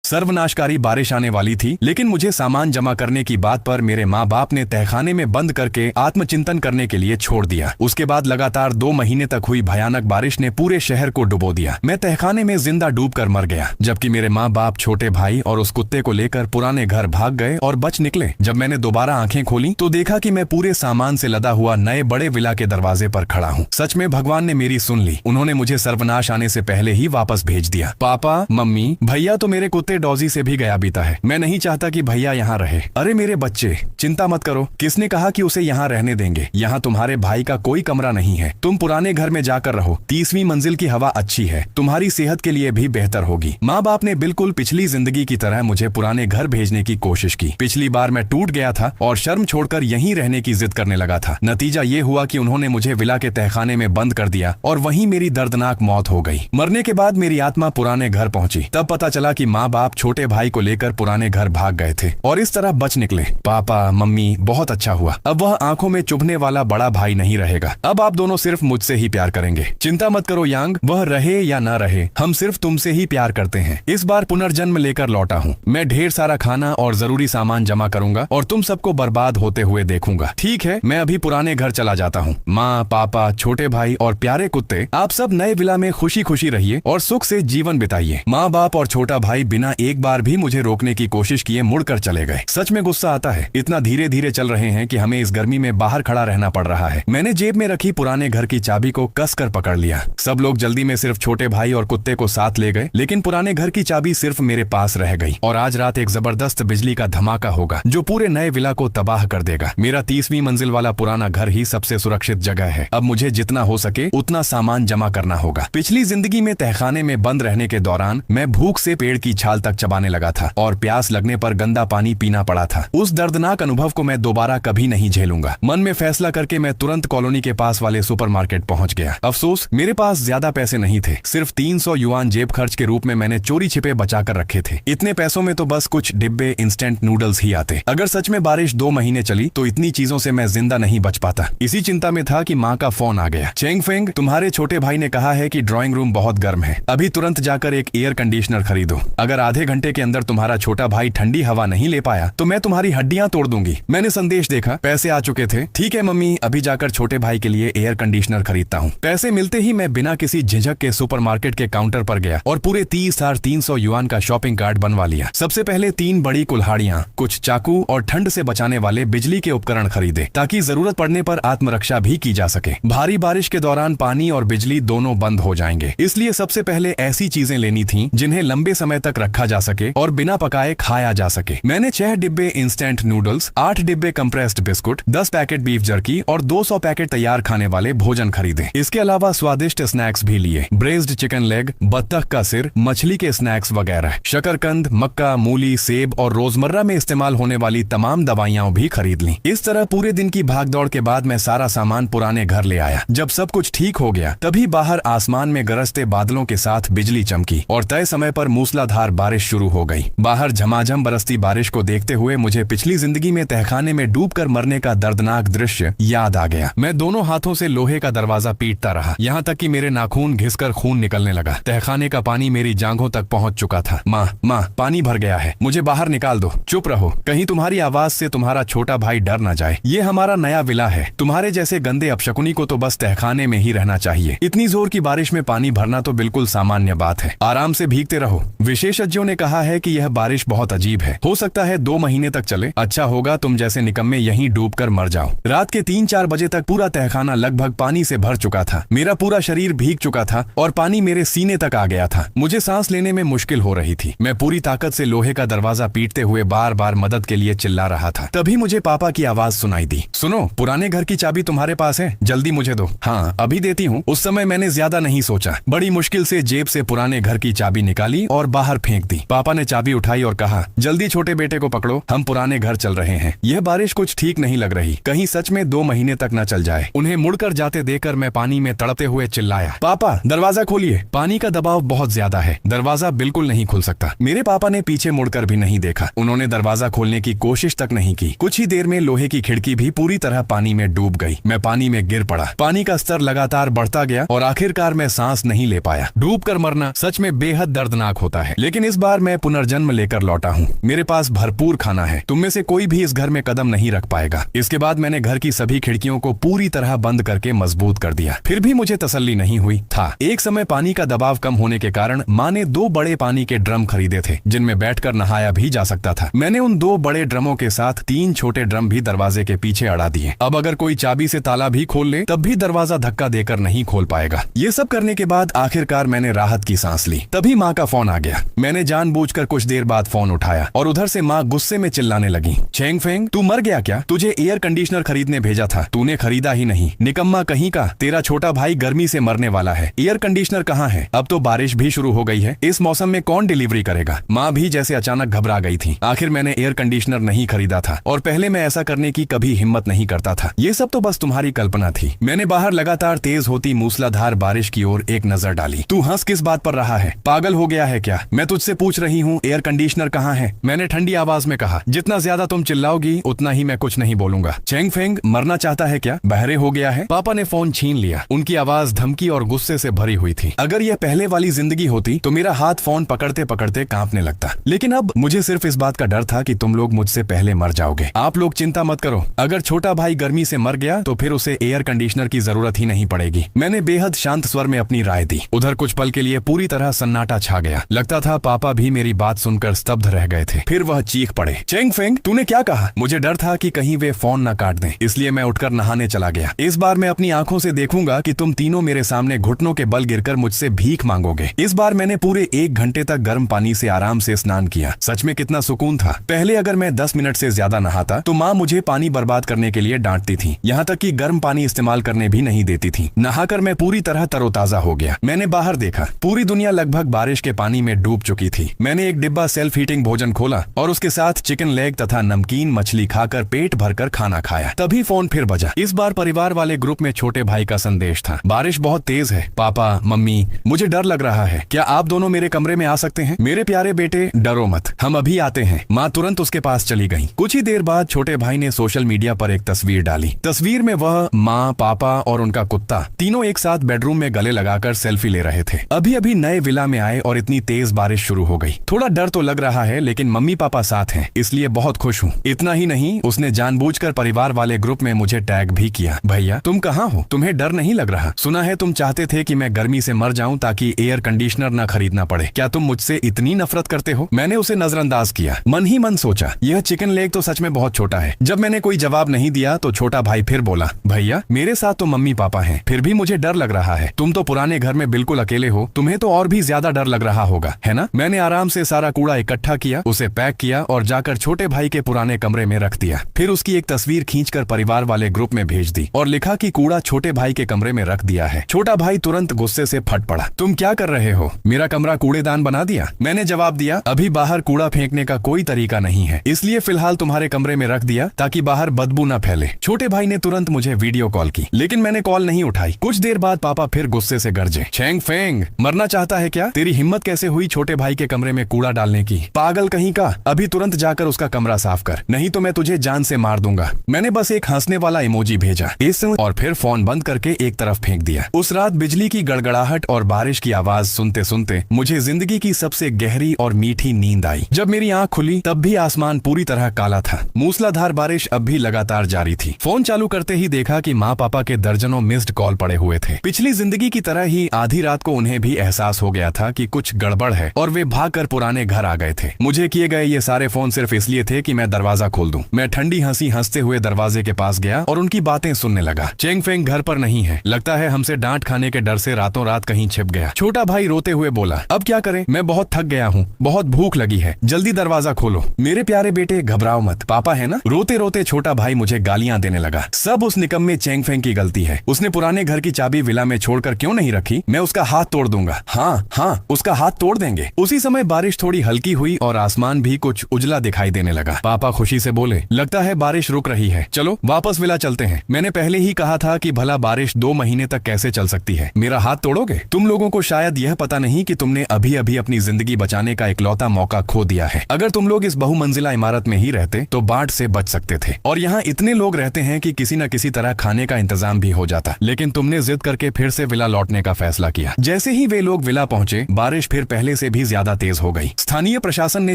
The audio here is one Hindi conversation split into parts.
सर्वनाशकारी बारिश आने वाली थी, लेकिन मुझे सामान जमा करने की बात पर मेरे माँ बाप ने तहखाने में बंद करके आत्मचिंतन करने के लिए छोड़ दिया। उसके बाद लगातार 2 महीने तक हुई भयानक बारिश ने पूरे शहर को डुबो दिया। मैं तहखाने में जिंदा डूबकर मर गया, जबकि मेरे माँ बाप, छोटे भाई और उस कुत्ते को लेकर पुराने घर भाग गए और बच निकले। जब मैंने दोबारा आंखें खोली तो देखा कि मैं पूरे सामान से लदा हुआ नए बड़े विला के दरवाजे पर खड़ा हूँ। सच में भगवान ने मेरी सुन ली। उन्होंने मुझे सर्वनाश आने से पहले ही वापस भेज दिया। पापा, मम्मी, भैया तो मेरे कुत्ते डॉजी से भी गया बीता है। मैं नहीं चाहता कि भैया यहाँ रहे। अरे मेरे बच्चे, चिंता मत करो। किसने कहा कि उसे यहाँ रहने देंगे? यहाँ तुम्हारे भाई का कोई कमरा नहीं है। तुम पुराने घर में जाकर रहो। 30वीं मंजिल की हवा अच्छी है, तुम्हारी सेहत के लिए भी बेहतर होगी। माँ बाप ने बिल्कुल पिछली जिंदगी की तरह मुझे पुराने घर भेजने की कोशिश की। पिछली बार मैं टूट गया था और शर्म छोड़कर यहीं रहने की जिद करने लगा था। नतीजा ये हुआ कि उन्होंने मुझे विला के तहखाने में बंद कर दिया और वहीं मेरी दर्दनाक मौत हो गई। मरने के बाद मेरी आत्मा पुराने घर पहुंची। तब पता चला कि माँ बाप छोटे भाई को लेकर पुराने घर भाग गए थे और इस तरह बच निकले। पापा, मम्मी, बहुत अच्छा हुआ। अब वह आंखों में चुभने वाला बड़ा भाई नहीं रहेगा। अब आप दोनों सिर्फ मुझसे ही प्यार करेंगे। चिंता मत करो यांग, वह रहे या न रहे, हम सिर्फ तुमसे ही प्यार करते हैं। इस बार पुनर्जन्म लेकर लौटा हूँ। मैं ढेर सारा खाना और जरूरी सामान जमा करूंगा और तुम सबको बर्बाद होते हुए देखूंगा। ठीक है, मैं अभी पुराने घर चला जाता हूँ। माँ, पापा, छोटे भाई और प्यारे कुत्ते, आप सब नए विला में खुशी खुशी रहिए और सुख से जीवन बिताइए। माँ बाप और छोटा भाई बिना एक बार भी मुझे रोकने की कोशिश किए मुड़कर चले गए। सच में गुस्सा आता है। इतना धीरे धीरे चल रहे हैं कि हमें इस गर्मी में बाहर खड़ा रहना पड़ रहा है। मैंने जेब में रखी पुराने घर की चाबी को कसकर पकड़ लिया। सब लोग जल्दी में सिर्फ छोटे भाई और कुत्ते को साथ ले गए, लेकिन पुराने घर की चाबी सिर्फ मेरे पास रह गई। और आज रात एक जबरदस्त बिजली का धमाका होगा जो पूरे नए विला को तबाह कर देगा। मेरा 30वीं मंजिल वाला पुराना घर ही सबसे सुरक्षित जगह है। अब मुझे जितना हो सके उतना सामान जमा करना होगा। पिछली जिंदगी में तहखाने में बंद रहने के दौरान मैं भूख से पेड़ की छाल तक चबाने लगा था और प्यास लगने पर गंदा पानी पीना पड़ा था। उस दर्दनाक अनुभव को मैं दोबारा कभी नहीं झेलूंगा। मन में फैसला करके मैं तुरंत कॉलोनी के पास वाले सुपरमार्केट पहुंच गया। अफसोस, मेरे पास ज्यादा पैसे नहीं थे। सिर्फ 300 युआन जेब खर्च के रूप में मैंने चोरी छिपे बचा कर रखे थे। इतने पैसों में तो बस कुछ डिब्बे इंस्टेंट नूडल्स ही आते। अगर सच में बारिश 2 महीने चली तो इतनी चीजों से मैं जिंदा नहीं बच पाता। इसी चिंता में था कि माँ का फोन आ गया। चेंग फेंग, तुम्हारे छोटे भाई ने कहा है कि ड्राइंग रूम बहुत गर्म है। अभी तुरंत जाकर एक एयर कंडीशनर खरीदो। अगर आधे घंटे के अंदर तुम्हारा छोटा भाई ठंडी हवा नहीं ले पाया तो मैं तुम्हारी हड्डियां तोड़ दूंगी। मैंने संदेश देखा, पैसे आ चुके थे। ठीक है मम्मी, अभी जाकर छोटे भाई के लिए एयर कंडीशनर खरीदता हूँ। पैसे मिलते ही मैं बिना किसी झिझक के सुपरमार्केट के काउंटर पर गया और पूरे 30,300 युआन का शॉपिंग कार्ट बनवा लिया। सबसे पहले 3 बड़ी कुल्हाड़ियां, कुछ चाकू और ठंड से बचाने वाले बिजली के उपकरण खरीदे ताकि जरूरत पड़ने पर आत्मरक्षा भी की जा सके। भारी बारिश के दौरान पानी और बिजली दोनों बंद हो जाएंगे, इसलिए सबसे पहले ऐसी चीजें लेनी थी जिन्हें लंबे समय तक रखा जा सके और बिना पकाए खाया जा सके। मैंने 6 डिब्बे इंस्टेंट नूडल्स, 8 डिब्बे compressed biscuit, 10 packet beef jerky और 200 पैकेट तैयार खाने वाले भोजन खरीदे। इसके अलावा स्वादिष्ट स्नैक्स भी लिए। ब्रेज्ड चिकन लेग, बत्तख का सिर, मछली के स्नैक्स वगैरह। शकरकंद, मक्का, मूली, सेब और रोजमर्रा में इस्तेमाल होने वाली तमाम दवाइयां भी खरीद ली। इस तरह पूरे दिन की भागदौड़ के बाद मैं सारा सामान पुराने घर ले आया। जब सब कुछ ठीक हो गया तभी बाहर आसमान में गरजते बादलों के साथ बिजली चमकी और तय समय पर मूसलाधार बारिश शुरू हो गई। बाहर झमाझम बरसती बारिश को देखते हुए मुझे पिछली जिंदगी में तहखाने में डूबकर मरने का दर्दनाक दृश्य याद आ गया। मैं दोनों हाथों से लोहे का दरवाजा पीटता रहा, यहाँ तक कि मेरे नाखून घिसकर खून निकलने लगा। तहखाने का पानी मेरी जांघों तक पहुंच चुका था। माँ, पानी भर गया है, मुझे बाहर निकाल दो। चुप रहो, कहीं तुम्हारी आवाज से तुम्हारा छोटा भाई डर ना जाए। ये हमारा नया विला है। तुम्हारे जैसे गंदे अपशकुनी को तो बस तहखाने में ही रहना चाहिए। इतनी जोर की बारिश में पानी भरना तो बिल्कुल सामान्य बात है। आराम से भीगते रहो। विशेषज्ञों ने कहा है कि यह बारिश बहुत अजीब है, हो सकता है 2 महीने तक चले। अच्छा होगा तुम जैसे निकम्मे यहीं डूबकर मर जाओ। रात के 3-4 बजे तक पूरा तहखाना लगभग पानी से भर चुका था। मेरा पूरा शरीर भीग चुका था और पानी मेरे सीने तक आ गया था। मुझे सांस लेने में मुश्किल हो रही थी। मैं पूरी ताकत से लोहे का दरवाजा पीटते हुए बार बार मदद के लिए चिल्ला रहा था। तभी मुझे पापा की आवाज सुनाई दी। सुनो, पुराने घर की चाबी तुम्हारे पास है? जल्दी मुझे दो। हाँ, अभी देती हूँ। उस समय मैंने ज्यादा नहीं सोचा। बड़ी मुश्किल से जेब से पुराने घर की चाबी निकाली और बाहर फेंक दी। पापा ने चाबी उठाई और कहा, जल्दी छोटे बेटे को पकड़ो, हम पुराने घर चल रहे हैं। यह बारिश कुछ ठीक नहीं लग रही, कहीं सच में 2 महीने तक न चल जाए। उन्हें मुड़कर जाते देखकर मैं पानी में तड़पते हुए चिल्लाया, पापा दरवाजा खोलिए। पानी का दबाव बहुत ज्यादा है, दरवाजा बिल्कुल नहीं खुल सकता। मेरे पापा ने पीछे मुड़कर भी नहीं देखा। उन्होंने दरवाजा खोलने की कोशिश तक नहीं की। कुछ ही देर में लोहे की खिड़की भी पूरी तरह पानी में डूब गई। मैं पानी में गिर पड़ा। पानी का स्तर लगातार बढ़ता गया और आखिरकार मैं सांस नहीं ले पाया। डूब कर मरना सच में बेहद दर्दनाक होता है, लेकिन इस इस बार मैं पुनर्जन्म लेकर लौटा हूँ। मेरे पास भरपूर खाना है, तुम में से कोई भी इस घर में कदम नहीं रख पाएगा। इसके बाद मैंने घर की सभी खिड़कियों को पूरी तरह बंद करके मजबूत कर दिया। फिर भी मुझे तसल्ली नहीं हुई था। एक समय पानी का दबाव कम होने के कारण माँ ने 2 बड़े पानी के ड्रम खरीदे थे जिनमें बैठकर नहाया भी जा सकता था। मैंने उन 2 बड़े ड्रमों के साथ 3 छोटे ड्रम भी दरवाजे के पीछे अड़ा दिए। अब अगर कोई चाबी से ताला भी खोल ले तब भी दरवाजा धक्का देकर नहीं खोल पाएगा। ये सब करने के बाद आखिरकार मैंने राहत की सांस ली। तभी माँ का फोन आ गया। मैंने जानबूझकर कुछ देर बाद फोन उठाया और उधर से माँ गुस्से में चिल्लाने लगी, चेंग फेंग तू मर गया क्या? तुझे एयर कंडीशनर खरीदने भेजा था, तूने खरीदा ही नहीं। निकम्मा कहीं का, तेरा छोटा भाई गर्मी से मरने वाला है। एयर कंडीशनर कहाँ है? अब तो बारिश भी शुरू हो गई है, इस मौसम में कौन डिलीवरी करेगा? माँ भी जैसे अचानक घबरा गई थी। आखिर मैंने एयर कंडीशनर नहीं खरीदा था और पहले मैं ऐसा करने की कभी हिम्मत नहीं करता था। ये सब तो बस तुम्हारी कल्पना थी। मैंने बाहर लगातार तेज होती मूसलाधार बारिश की ओर एक नजर डाली। तू हंस किस बात पर रहा है? पागल हो गया है क्या? मैं तुझसे पूछ रही हूँ एयर कंडीशनर कहाँ है? मैंने ठंडी आवाज में कहा। जितना ज्यादा तुम चिल्लाओगी उतना ही मैं कुछ नहीं बोलूंगा। चेंग फेंग मरना चाहता है क्या? बहरे हो गया है? पापा ने फोन छीन लिया। उनकी आवाज धमकी और गुस्से से भरी हुई थी। अगर यह पहले वाली जिंदगी होती तो मेरा हाथ फोन पकड़ते पकड़ते कांपने लगता, लेकिन अब मुझे सिर्फ इस बात का डर था कि तुम लोग मुझसे पहले मर जाओगे। आप लोग चिंता मत करो, अगर छोटा भाई गर्मी से मर गया तो फिर उसे एयर कंडीशनर की जरूरत ही नहीं पड़ेगी। मैंने बेहद शांत स्वर में अपनी राय दी। उधर कुछ पल के लिए पूरी तरह सन्नाटा छा गया। लगता था पापा भी मेरी बात सुनकर स्तब्ध रह गए थे। फिर वह चीख पड़े, चेंग फेंग तूने क्या कहा? मुझे डर था कि कहीं वे फोन न काट दें, इसलिए मैं उठकर नहाने चला गया। इस बार मैं अपनी आंखों से देखूंगा कि तुम तीनों मेरे सामने घुटनों के बल गिरकर मुझसे भीख मांगोगे। इस बार मैंने पूरे 1 घंटे तक गर्म पानी से आराम से स्नान किया। सच में कितना सुकून था। पहले अगर मैं 10 मिनट से ज्यादा नहाता तो माँ मुझे पानी बर्बाद करने के लिए डांटती थी, यहाँ तक कि गर्म पानी इस्तेमाल करने भी नहीं देती थी। नहाकर मैं पूरी तरह तरोताजा हो गया। मैंने बाहर देखा, पूरी दुनिया लगभग बारिश के पानी में डूब चुकी थी। मैंने एक डिब्बा सेल्फ हीटिंग भोजन खोला और उसके साथ चिकन लेग तथा नमकीन मछली खाकर पेट भरकर खाना खाया। तभी फोन फिर बजा। इस बार परिवार वाले ग्रुप में छोटे भाई का संदेश था। बारिश बहुत तेज है, पापा मम्मी मुझे डर लग रहा है, क्या आप दोनों मेरे कमरे में आ सकते हैं? मेरे प्यारे बेटे डरो मत, हम अभी आते हैं। माँ तुरंत उसके पास चली गई। कुछ ही देर बाद छोटे भाई ने सोशल मीडिया पर एक तस्वीर डाली। तस्वीर में वह, माँ, पापा और उनका कुत्ता तीनों एक साथ बेडरूम में गले लगाकर सेल्फी ले रहे थे। अभी अभी नए विला में आए और इतनी तेज बारिश शुरू हो गई। थोड़ा डर तो लग रहा है, लेकिन मम्मी पापा साथ हैं, इसलिए बहुत खुश हूँ। इतना ही नहीं, उसने जानबूझकर परिवार वाले ग्रुप में मुझे टैग भी किया। भैया तुम कहाँ हो? तुम्हें डर नहीं लग रहा? सुना है तुम चाहते थे कि मैं गर्मी से मर जाऊं ताकि एयर कंडीशनर न खरीदना पड़े। क्या तुम मुझसे इतनी नफरत करते हो? मैंने उसे नजरअंदाज किया। मन ही मन सोचा, यह चिकन लेग तो सच में बहुत छोटा है। जब मैंने कोई जवाब नहीं दिया तो छोटा भाई फिर बोला, भैया मेरे साथ तो मम्मी पापा हैं, फिर भी मुझे डर लग रहा है। तुम तो पुराने घर में बिल्कुल अकेले हो, तुम्हें तो और भी ज्यादा डर लग रहा होगा, है ना? मैंने आराम से सारा कूड़ा इकट्ठा किया, उसे पैक किया और जाकर छोटे भाई के पुराने कमरे में रख दिया। फिर उसकी एक तस्वीर खींचकर परिवार वाले ग्रुप में भेज दी और लिखा कि कूड़ा छोटे भाई के कमरे में रख दिया है। छोटा भाई तुरंत गुस्से से फट पड़ा, तुम क्या कर रहे हो? मेरा कमरा कूड़ेदान बना दिया? मैंने जवाब दिया, अभी बाहर कूड़ा फेंकने का कोई तरीका नहीं है, इसलिए फिलहाल तुम्हारे कमरे में रख दिया ताकि बाहर बदबू न फैले। छोटे भाई ने तुरंत मुझे वीडियो कॉल की, लेकिन मैंने कॉल नहीं उठाई। कुछ देर बाद पापा फिर गुस्से से गरजे, चेंग फेंग मरना चाहता है क्या? तेरी हिम्मत कैसे हुई छोटे भाई के कमरे में कूड़ा डालने की? पागल कहीं का, अभी तुरंत जाकर उसका कमरा साफ कर, नहीं तो मैं तुझे जान से मार दूंगा। मैंने बस एक हंसने वाला इमोजी भेजा और फिर फोन बंद करके एक तरफ फेंक दिया। उस रात बिजली की गड़गड़ाहट और बारिश की आवाज सुनते सुनते मुझे जिंदगी की सबसे गहरी और मीठी नींद आई। जब मेरी आंख खुली तब भी आसमान पूरी तरह काला था। मूसलाधार बारिश अब भी लगातार जारी थी। फोन चालू करते ही देखा कि माँ पापा के दर्जनों मिस्ड कॉल पड़े हुए थे। पिछली जिंदगी की तरह ही आधी रात को उन्हें भी एहसास हो गया था कि कुछ गड़बड़ है और वे भागकर पुराने घर आ गए थे। मुझे किए गए ये सारे फोन सिर्फ इसलिए थे कि मैं दरवाजा खोल दूं। मैं ठंडी हंसी हंसते हुए दरवाजे के पास गया और उनकी बातें सुनने लगा। चेंग फेंग घर पर नहीं है, लगता है हमसे डांट खाने के डर से रातों रात कहीं छिप गया। छोटा भाई रोते हुए बोला, अब क्या करें, मैं बहुत थक गया हूँ, बहुत भूख लगी है, जल्दी दरवाजा खोलो। मेरे प्यारे बेटे घबराओ मत, पापा है ना। रोते रोते छोटा भाई मुझे गालियां देने लगा। सब उस निकम्मे चेंग फेंग की गलती है, उसने पुराने घर की चाबी विला में छोड़कर क्यों नहीं रखी? मैं उसका हाथ तोड़ दूंगा। हाँ हाँ, उसका हाथ तोड़ देंगे। उसी समय बारिश थोड़ी हल्की हुई और आसमान भी कुछ उजला दिखाई देने लगा। पापा खुशी से बोले, लगता है बारिश रुक रही है, चलो वापस विला चलते हैं। मैंने पहले ही कहा था कि भला बारिश 2 महीने तक कैसे चल सकती है? मेरा हाथ तोड़ोगे? तुम लोगों को शायद यह पता नहीं कि तुमने अभी अभी अपनी जिंदगी बचाने का इकलौता मौका खो दिया है। अगर तुम लोग इस बहुमंजिला इमारत में ही रहते तो बाढ़ से बच सकते थे और यहाँ इतने लोग रहते हैं कि किसी न किसी तरह खाने का इंतजाम भी हो जाता, लेकिन तुमने जिद करके फिर से विला लौटने का फैसला किया। जैसे ही वे लोग विला पहुंचे बारिश फिर पहले से भी ज्यादा ज्यादा तेज हो गई। स्थानीय प्रशासन ने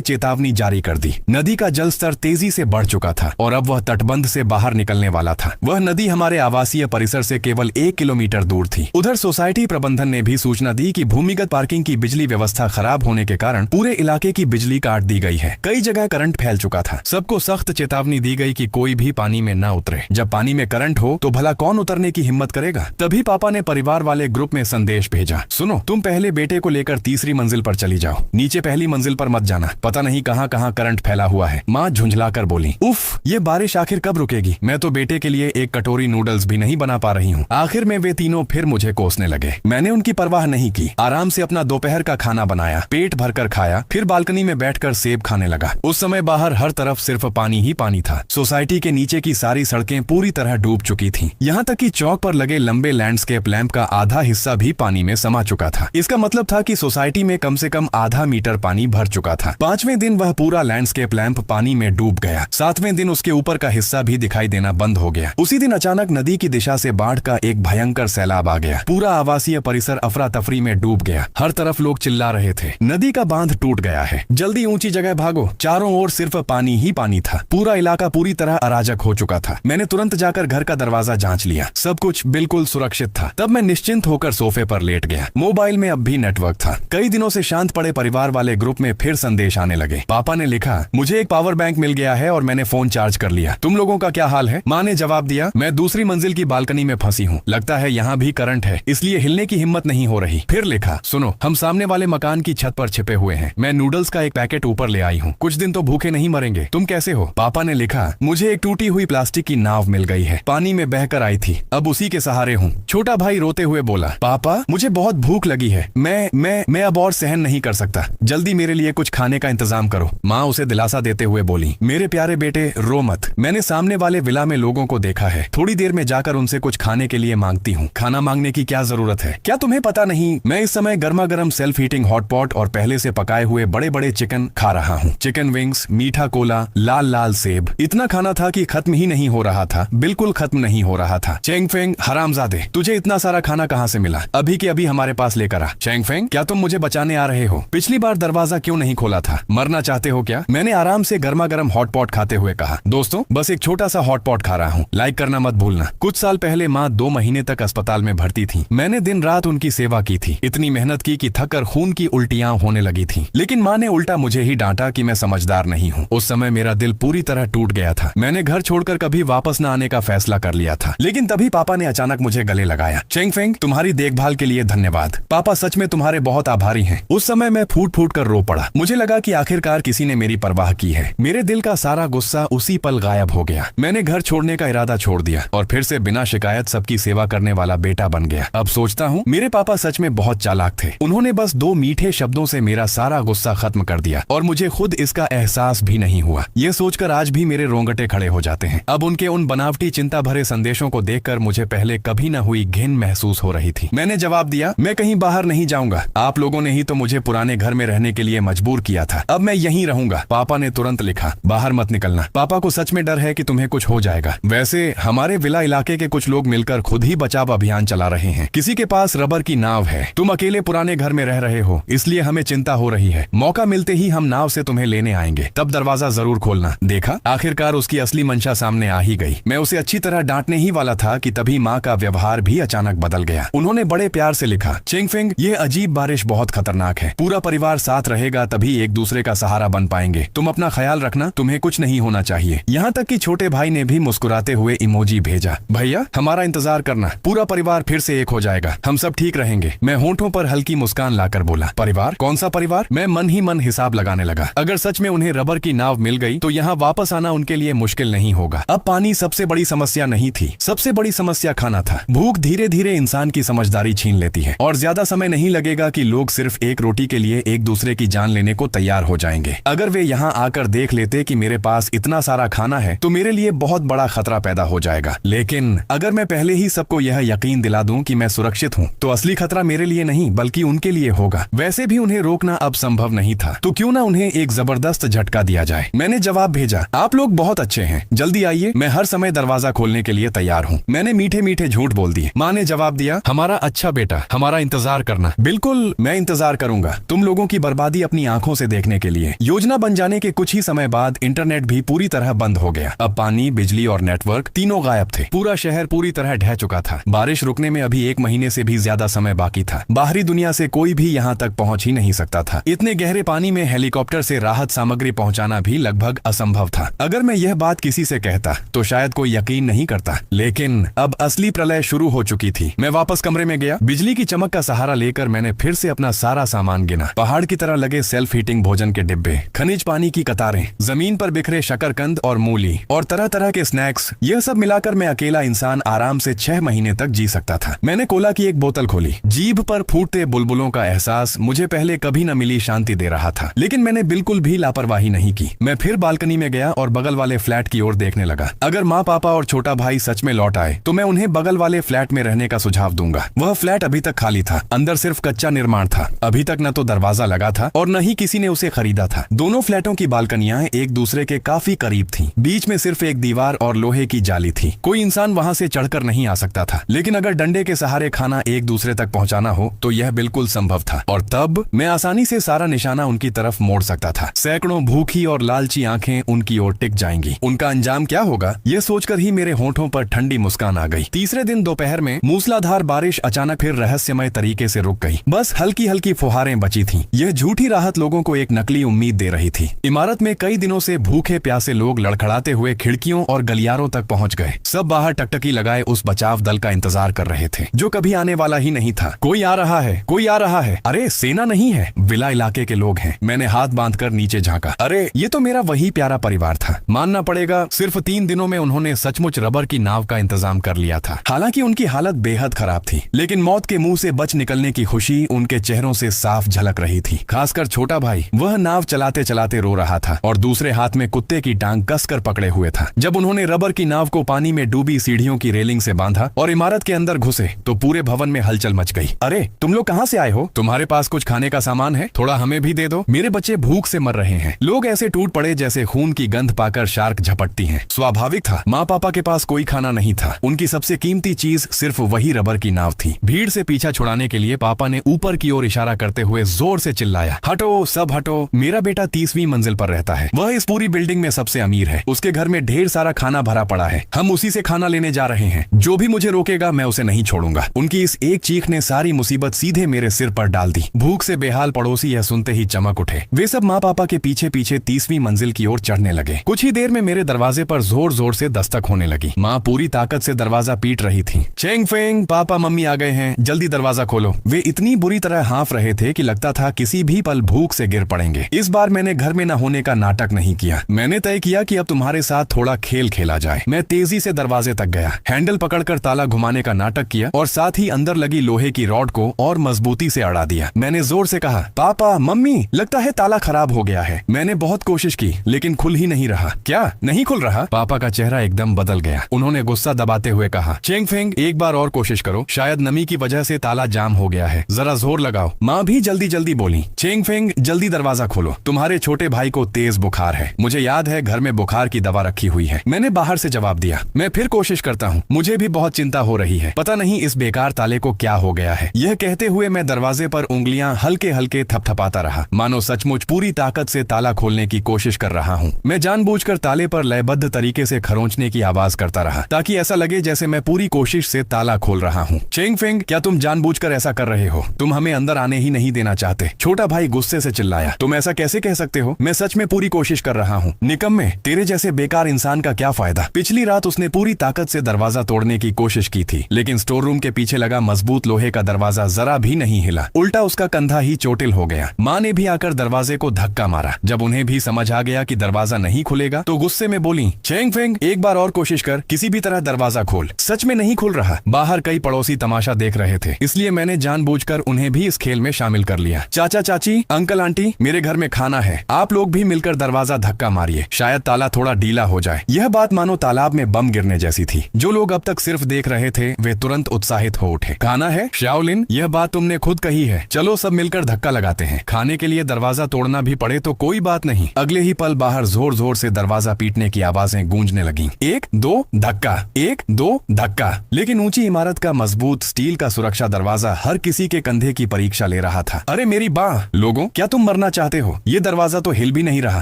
चेतावनी जारी कर दी। नदी का जल स्तर तेजी से बढ़ चुका था और अब वह तटबंध से बाहर निकलने वाला था। वह नदी हमारे आवासीय परिसर से केवल 1 किलोमीटर दूर थी। उधर सोसाइटी प्रबंधन ने भी सूचना दी कि भूमिगत पार्किंग की बिजली व्यवस्था खराब होने के कारण पूरे इलाके की बिजली काट दी गई है। कई जगह करंट फैल चुका था। सबको सख्त चेतावनी दी गई कि कोई भी पानी में न उतरे। जब पानी में करंट हो तो भला कौन उतरने की हिम्मत करेगा। तभी पापा ने परिवार वाले ग्रुप में संदेश भेजा, सुनो, तुम पहले बेटे को लेकर तीसरी मंजिल पर चली जाओ, नीचे पहली मंजिल पर मत जाना, पता नहीं कहाँ कहाँ करंट फैला हुआ है। माँ झुंझलाकर बोली, उफ, ये बारिश आखिर कब रुकेगी। मैं तो बेटे के लिए एक कटोरी नूडल्स भी नहीं बना पा रही हूँ। आखिर में वे तीनों फिर मुझे कोसने लगे। मैंने उनकी परवाह नहीं की, आराम से अपना दोपहर का खाना बनाया, पेट भरकर खाया, फिर बालकनी में बैठकर सेब खाने लगा। उस समय बाहर हर तरफ सिर्फ पानी ही पानी था। सोसाइटी के नीचे की सारी सड़कें पूरी तरह डूब चुकी थीं। यहाँ तक कि चौक पर लगे लंबे लैंडस्केप लैंप का आधा हिस्सा भी पानी में समा चुका था। इसका मतलब था कि सोसाइटी में कम से कम आधा मीटर पानी भर चुका था। 5वें दिन वह पूरा लैंडस्केप लैंप पानी में डूब गया। 7वें दिन उसके ऊपर का हिस्सा भी दिखाई देना बंद हो गया। उसी दिन अचानक नदी की दिशा से बाढ़ का एक भयंकर सैलाब आ गया। पूरा आवासीय परिसर अफरा तफरी में डूब गया। हर तरफ लोग चिल्ला रहे थे, नदी का बांध टूट गया है, जल्दी ऊंची जगह भागो। चारों ओर सिर्फ पानी ही पानी था। पूरा इलाका पूरी तरह अराजक हो चुका था। मैंने तुरंत जाकर घर का दरवाजा जांच लिया। सब कुछ बिल्कुल सुरक्षित था। तब मैं निश्चिंत होकर सोफे पर लेट गया। मोबाइल में अब भी नेटवर्क था। कई दिनों से शांत पड़े परिवार वाले ग्रुप में फिर संदेश आने लगे। पापा ने लिखा, मुझे एक पावर बैंक मिल गया है और मैंने फोन चार्ज कर लिया। तुम लोगों का क्या हाल है। माँ ने जवाब दिया, मैं दूसरी मंजिल की बालकनी में फंसी हूँ, लगता है यहाँ भी करंट है, इसलिए हिलने की हिम्मत नहीं हो रही। फिर लिखा, सुनो, हम सामने वाले मकान की छत पर छिपे हुए हैं, मैं नूडल्स का एक पैकेट ऊपर ले आई हूँ, कुछ दिन तो भूखे नहीं मरेंगे, तुम कैसे हो। पापा ने लिखा, मुझे एक टूटी हुई प्लास्टिक की नाव मिल गई है, पानी में बहकर आई थी, अब उसी के सहारे हूँ। छोटा भाई रोते हुए बोला, पापा मुझे बहुत भूख लगी है, मैं अब और सहन नहीं कर सकता, जल्दी मेरे लिए कुछ खाने का इंतजाम करो। माँ उसे दिलासा देते हुए बोली, मेरे प्यारे बेटे रो मत, मैंने सामने वाले विला में लोगों को देखा है, थोड़ी देर में जाकर उनसे कुछ खाने के लिए मांगती हूँ। खाना मांगने की क्या जरूरत है, क्या तुम्हें पता नहीं मैं इस समय गर्मा गर्म सेल्फ हीटिंग हॉट पॉट और पहले से पकाए हुए बड़े बड़े चिकन खा रहा हूँ। चिकन विंग्स, मीठा कोला, लाल लाल सेब, इतना खाना था कि खत्म ही नहीं हो रहा था, बिल्कुल खत्म नहीं हो रहा था। चेंगफेंग हरामजादे, तुझे इतना सारा खाना कहाँ से मिला, अभी के अभी हमारे पास लेकर आ। चेंगफेंग, क्या तुम मुझे बचाने आ रहे हो, पिछली बार दरवाजा क्यों नहीं खोला था, मरना चाहते हो क्या। मैंने आराम से गर्मा गर्म हॉट पॉट खाते हुए कहा, दोस्तों बस एक छोटा सा हॉट पॉट खा रहा हूँ, लाइक करना मत भूलना। कुछ साल पहले माँ 2 महीने तक अस्पताल में भर्ती थी। मैंने दिन रात उनकी सेवा की थी, इतनी मेहनत की कि थक कर खून की उल्टियां होने लगी थी, लेकिन माँ ने उल्टा मुझे ही डांटा कि मैं समझदार नहीं हूँ। उस समय मेरा दिल पूरी तरह टूट गया था। मैंने घर छोड़कर कभी वापस न आने का फैसला कर लिया था, लेकिन तभी पापा ने अचानक मुझे गले लगाया। चेंगफेंग, तुम्हारी देखभाल के लिए धन्यवाद, पापा सच में तुम्हारे बहुत आभारी हैं। उस समय मैं फूट फूट कर रो पड़ा। मुझे लगा कि आखिरकार किसी ने मेरी परवाह की है। मेरे दिल का सारा गुस्सा उसी पल गायब हो गया। मैंने घर छोड़ने का इरादा छोड़ दिया और फिर से बिना शिकायत सबकी सेवा करने वाला बेटा बन गया। अब सोचता हूँ मेरे पापा सच में बहुत चालाक थे। उन्होंने बस 2 मीठे शब्दों से मेरा सारा गुस्सा खत्म कर दिया और मुझे खुद इसका एहसास भी नहीं हुआ। ये सोचकर आज भी मेरे रोंगटे खड़े हो जाते हैं। अब उनके उन बनावटी चिंता भरे संदेशों को देखकर मुझे पहले कभी न हुई घिन महसूस हो रही थी। मैंने जवाब दिया, मैं कहीं बाहर नहीं जाऊंगा, आप लोगों ने ही तो मुझे पुराने घर में रहने के लिए मजबूर किया था, अब मैं यहीं रहूंगा। पापा ने तुरंत लिखा, बाहर मत निकलना, पापा को सच में डर है कि तुम्हें कुछ हो जाएगा। वैसे हमारे विला इलाके के कुछ लोग मिलकर खुद ही बचाव अभियान चला रहे हैं। किसी के पास रबर की नाव है, तुम अकेले पुराने घर में रह रहे हो, इसलिए हमें चिंता हो रही है। मौका मिलते ही हम नाव से तुम्हें लेने आएंगे, तब दरवाजा जरूर खोलना। देखा, आखिरकार उसकी असली मंशा सामने आ ही गई। मैं उसे अच्छी तरह डांटने ही वाला था कि तभी माँ का व्यवहार भी अचानक बदल गया। उन्होंने बड़े प्यार से लिखा, चेंगफेंग, ये अजीब बारिश बहुत खतरनाक है, पूरा परिवार साथ रहेगा तभी एक दूसरे का सहारा बन पाएंगे, तुम अपना ख्याल रखना, तुम्हें कुछ नहीं होना चाहिए। यहाँ तक कि छोटे भाई ने भी मुस्कुराते हुए इमोजी भेजा, भैया हमारा इंतजार करना, पूरा परिवार फिर से एक हो जाएगा, हम सब ठीक रहेंगे। मैं होंठों पर हल्की मुस्कान लाकर बोला, परिवार, कौन सा परिवार। मैं मन ही मन हिसाब लगाने लगा, अगर सच में उन्हें रबर की नाव मिल गई तो यहाँ वापस आना उनके लिए मुश्किल नहीं होगा। अब पानी सबसे बड़ी समस्या नहीं थी, सबसे बड़ी समस्या खाना था। भूख धीरे धीरे इंसान की समझदारी छीन लेती है और ज्यादा समय नहीं लगेगा कि लोग सिर्फ एक रोटी के लिए एक दूसरे की जान लेने को तैयार हो जाएंगे। अगर वे यहाँ आकर देख लेते कि मेरे पास इतना सारा खाना है तो मेरे लिए बहुत बड़ा खतरा पैदा हो जाएगा। लेकिन अगर मैं पहले ही सबको यह यकीन दिला दूं कि मैं सुरक्षित हूँ तो असली खतरा मेरे लिए नहीं बल्कि उनके लिए होगा। वैसे भी उन्हें रोकना अब संभव नहीं था, तो क्यों ना उन्हें एक जबरदस्त झटका दिया जाए। मैंने जवाब भेजा, आप लोग बहुत अच्छे हैं, जल्दी आइए, मैं हर समय दरवाजा खोलने के लिए तैयार हूँ। मैंने मीठे मीठे झूठ बोल दिए। माँ ने जवाब दिया, हमारा अच्छा बेटा, हमारा इंतजार करना। बिल्कुल, मैं इंतजार करूंगा, तुम तुम लोगों की बर्बादी अपनी आंखों से देखने के लिए। योजना बन जाने के कुछ ही समय बाद इंटरनेट भी पूरी तरह बंद हो गया। अब पानी, बिजली और नेटवर्क तीनों गायब थे। पूरा शहर पूरी तरह ढह चुका था। बारिश रुकने में अभी 1 महीने से भी ज्यादा समय बाकी था। बाहरी दुनिया से कोई भी यहाँ तक पहुँच ही नहीं सकता था। इतने गहरे पानी में हेलीकॉप्टर से राहत सामग्री पहुँचाना भी लगभग असंभव था। अगर मैं यह बात किसी से कहता तो शायद कोई यकीन नहीं करता, लेकिन अब असली प्रलय शुरू हो चुकी थी। मैं वापस कमरे में गया। बिजली की चमक का सहारा लेकर मैंने फिर से अपना सारा सामान गिना। पहाड़ की तरह लगे सेल्फ हीटिंग भोजन के डिब्बे, खनिज पानी की कतारें, जमीन पर बिखरे शकरकंद और मूली और तरह तरह के स्नैक्स, यह सब मिलाकर मैं अकेला इंसान आराम से 6 महीने तक जी सकता था। मैंने कोला की एक बोतल खोली। जीभ पर फूटते बुलबुलों का एहसास मुझे पहले कभी न मिली शांति दे रहा था, लेकिन मैंने बिल्कुल भी लापरवाही नहीं की। मैं फिर बालकनी में गया और बगल वाले फ्लैट की ओर देखने लगा। अगर माँ, पापा और छोटा भाई सच में लौट आए तो मैं उन्हें बगल वाले फ्लैट में रहने का सुझाव दूंगा। वह फ्लैट अभी तक खाली था। अंदर सिर्फ कच्चा निर्माण था। अभी तक न तो दरवाजा लगा था और न ही किसी ने उसे खरीदा था। दोनों फ्लैटों की बालकनियां एक दूसरे के काफी करीब थीं। बीच में सिर्फ एक दीवार और लोहे की जाली थी। कोई इंसान वहां से चढ़कर नहीं आ सकता था, लेकिन अगर डंडे के सहारे खाना एक दूसरे तक पहुंचाना हो तो यह बिल्कुल संभव था। और तब मैं आसानी से सारा निशाना उनकी तरफ मोड़ सकता था। सैकड़ों भूखी और लालची आंखें उनकी ओर टिक जाएंगी। उनका अंजाम क्या होगा, यह सोचकर ही मेरे होठों पर ठंडी मुस्कान आ गई। तीसरे दिन दोपहर में मूसलाधार बारिश अचानक फिर रहस्यमय तरीके से रुक गई। बस हल्की हल्की फुहारें बची थीं। यह झूठी राहत लोगों को एक नकली उम्मीद दे रही थी। इमारत में कई दिनों से भूखे प्यासे लोग लड़खड़ाते हुए खिड़कियों और गलियारों तक पहुंच गए। सब बाहर टकटकी लगाए उस बचाव दल का इंतजार कर रहे थे, जो कभी आने वाला ही नहीं था। कोई आ रहा है, कोई आ रहा है। अरे सेना नहीं है, विला इलाके के लोग हैं। मैंने हाथ बांधकर नीचे झांका। अरे ये तो मेरा वही प्यारा परिवार था। मानना पड़ेगा, सिर्फ 3 दिनों में उन्होंने सचमुच रबर की नाव का इंतजाम कर लिया था। हालांकि उनकी हालत बेहद खराब थी, लेकिन मौत के मुंह से बच निकलने की खुशी उनके चेहरों से साफ झलक रही थी। खासकर छोटा भाई, वह नाव चलाते चलाते रो रहा था और दूसरे हाथ में कुत्ते की टांग कसकर पकड़े हुए था। जब उन्होंने रबर की नाव को पानी में डूबी सीढ़ियों की रेलिंग से बांधा और इमारत के अंदर घुसे तो पूरे भवन में हलचल मच गई। अरे तुम लोग कहाँ से आए हो? तुम्हारे पास कुछ खाने का सामान है? थोड़ा हमें भी दे दो, मेरे बच्चे भूख से मर रहे हैं। लोग ऐसे टूट पड़े जैसे खून की गंध पाकर शार्क झपटती हैं। स्वाभाविक था, माँ पापा के पास कोई खाना नहीं था। उनकी सबसे कीमती चीज सिर्फ वही रबर की नाव थी। भीड़ से पीछा छुड़ाने के लिए पापा ने ऊपर की ओर इशारा करते हुए जोर से चिल्लाया, हटो सब हटो, मेरा बेटा 30वीं मंजिल पर रहता है। वह इस पूरी बिल्डिंग में सबसे अमीर है। उसके घर में ढेर सारा खाना भरा पड़ा है। हम उसी से खाना लेने जा रहे हैं। जो भी मुझे रोकेगा मैं उसे नहीं छोड़ूंगा। उनकी इस एक चीख ने सारी मुसीबत सीधे मेरे सिर पर डाल दी। भूख से बेहाल पड़ोसी यह सुनते ही चमक उठे। वे सब माँ पापा के पीछे पीछे 30वीं मंजिल की ओर चढ़ने लगे। कुछ ही देर में मेरे दरवाजे पर जोर जोर से दस्तक होने लगी। माँ पूरी ताकत से दरवाजा पीट रही थी। चेंग फेंग, पापा मम्मी आ गए हैं, जल्दी दरवाजा खोलो। वे इतनी बुरी तरह हाँफ रहे थे कि लगता था किसी भी पल भूख से गिर पड़ेंगे। इस बार मैंने घर में न होने का नाटक नहीं किया। मैंने तय किया कि अब तुम्हारे साथ थोड़ा खेल खेला जाए। मैं तेजी से दरवाजे तक गया, हैंडल पकड़कर ताला घुमाने का नाटक किया और साथ ही अंदर लगी लोहे की रॉड को और मजबूती से अड़ा दिया। मैंने जोर से कहा, पापा मम्मी, लगता है ताला खराब हो गया है। मैंने बहुत कोशिश की लेकिन खुल ही नहीं रहा। क्या नहीं खुल रहा? पापा का चेहरा एकदम बदल गया। उन्होंने गुस्सा दबाते हुए कहा, चेंग फेंग, एक बार और कोशिश करो, शायद नमी की वजह से ताला जाम हो गया है, जरा जोर लगाओ। माँ भी जल्दी जल्दी बोली, चेंग फेंग जल्दी दरवाजा खोलो, तुम्हारे छोटे भाई को तेज बुखार है। मुझे याद है घर में बुखार की दवा रखी हुई है। मैंने बाहर से जवाब दिया, मैं फिर कोशिश करता हूँ, मुझे भी बहुत चिंता हो रही है। पता नहीं इस बेकार ताले को क्या हो गया है। यह कहते हुए मैं दरवाजे पर उंगलियां हल्के हल्के थपथपाता रहा, मानो सचमुच पूरी ताकत से ताला खोलने की कोशिश कर रहा हूँ। मैं जानबूझकर ताले पर लयबद्ध तरीके से खरोंचने की आवाज करता रहा ताकि ऐसा लगे जैसे मैं पूरी कोशिश से ताला खोल रहा हूँ। चेंग फेंग, क्या तुम जानबूझकर ऐसा कर रहे हो? तुम हमें अंदर आने ही नहीं देना चाहते। छोटा भाई गुस्से से चिल्लाया, तुम ऐसा कैसे कह सकते हो? मैं सच में पूरी कोशिश कर रहा हूँ। निकम्मे, तेरे जैसे बेकार इंसान का क्या फायदा? पिछली रात उसने पूरी ताकत से दरवाजा तोड़ने की कोशिश की थी, लेकिन स्टोर रूम के पीछे लगा मजबूत लोहे का दरवाजा जरा भी नहीं हिला। उल्टा उसका कंधा ही चोटिल हो गया। माँ ने भी आकर दरवाजे को धक्का मारा। जब उन्हें भी समझ आ गया कि दरवाजा नहीं खुलेगा तो गुस्से में बोली, चेंग फेंग, एक बार और कोशिश कर, किसी भी तरह दरवाजा खोल। सच में नहीं खुल रहा। बाहर कई पड़ोसी तमाशा देख रहे थे, इसलिए मैंने जानबूझकर उन्हें भी इस खेल में शामिल कर लिया। चाचा चाची, अंकल आंटी, मेरे घर में खाना है, आप लोग भी मिलकर दरवाजा धक्का मारिए, शायद ताला थोड़ा ढीला हो जाए। यह बात मानो तालाब में बम गिरने जैसी थी। जो लोग अब तक सिर्फ देख रहे थे वे तुरंत उत्साहित हो उठे। खाना है शाओलिन, यह बात तुमने खुद कही है, चलो सब मिलकर धक्का लगाते हैं। खाने के लिए दरवाजा तोड़ना भी पड़े तो कोई बात नहीं। अगले ही पल बाहर जोर जोर से दरवाजा पीटने की आवाजें गूंजने लगीं। 1 2 धक्का, 1 2 धक्का। लेकिन ऊंची इमारत का मजबूत स्टील का सुरक्षा दरवाजा हर किसी के कंधे की परीक्षा ले रहा था। अरे मेरी बाह। लोगों, क्या तुम मरना चाहते हो? ये दरवाजा तो हिल भी नहीं रहा,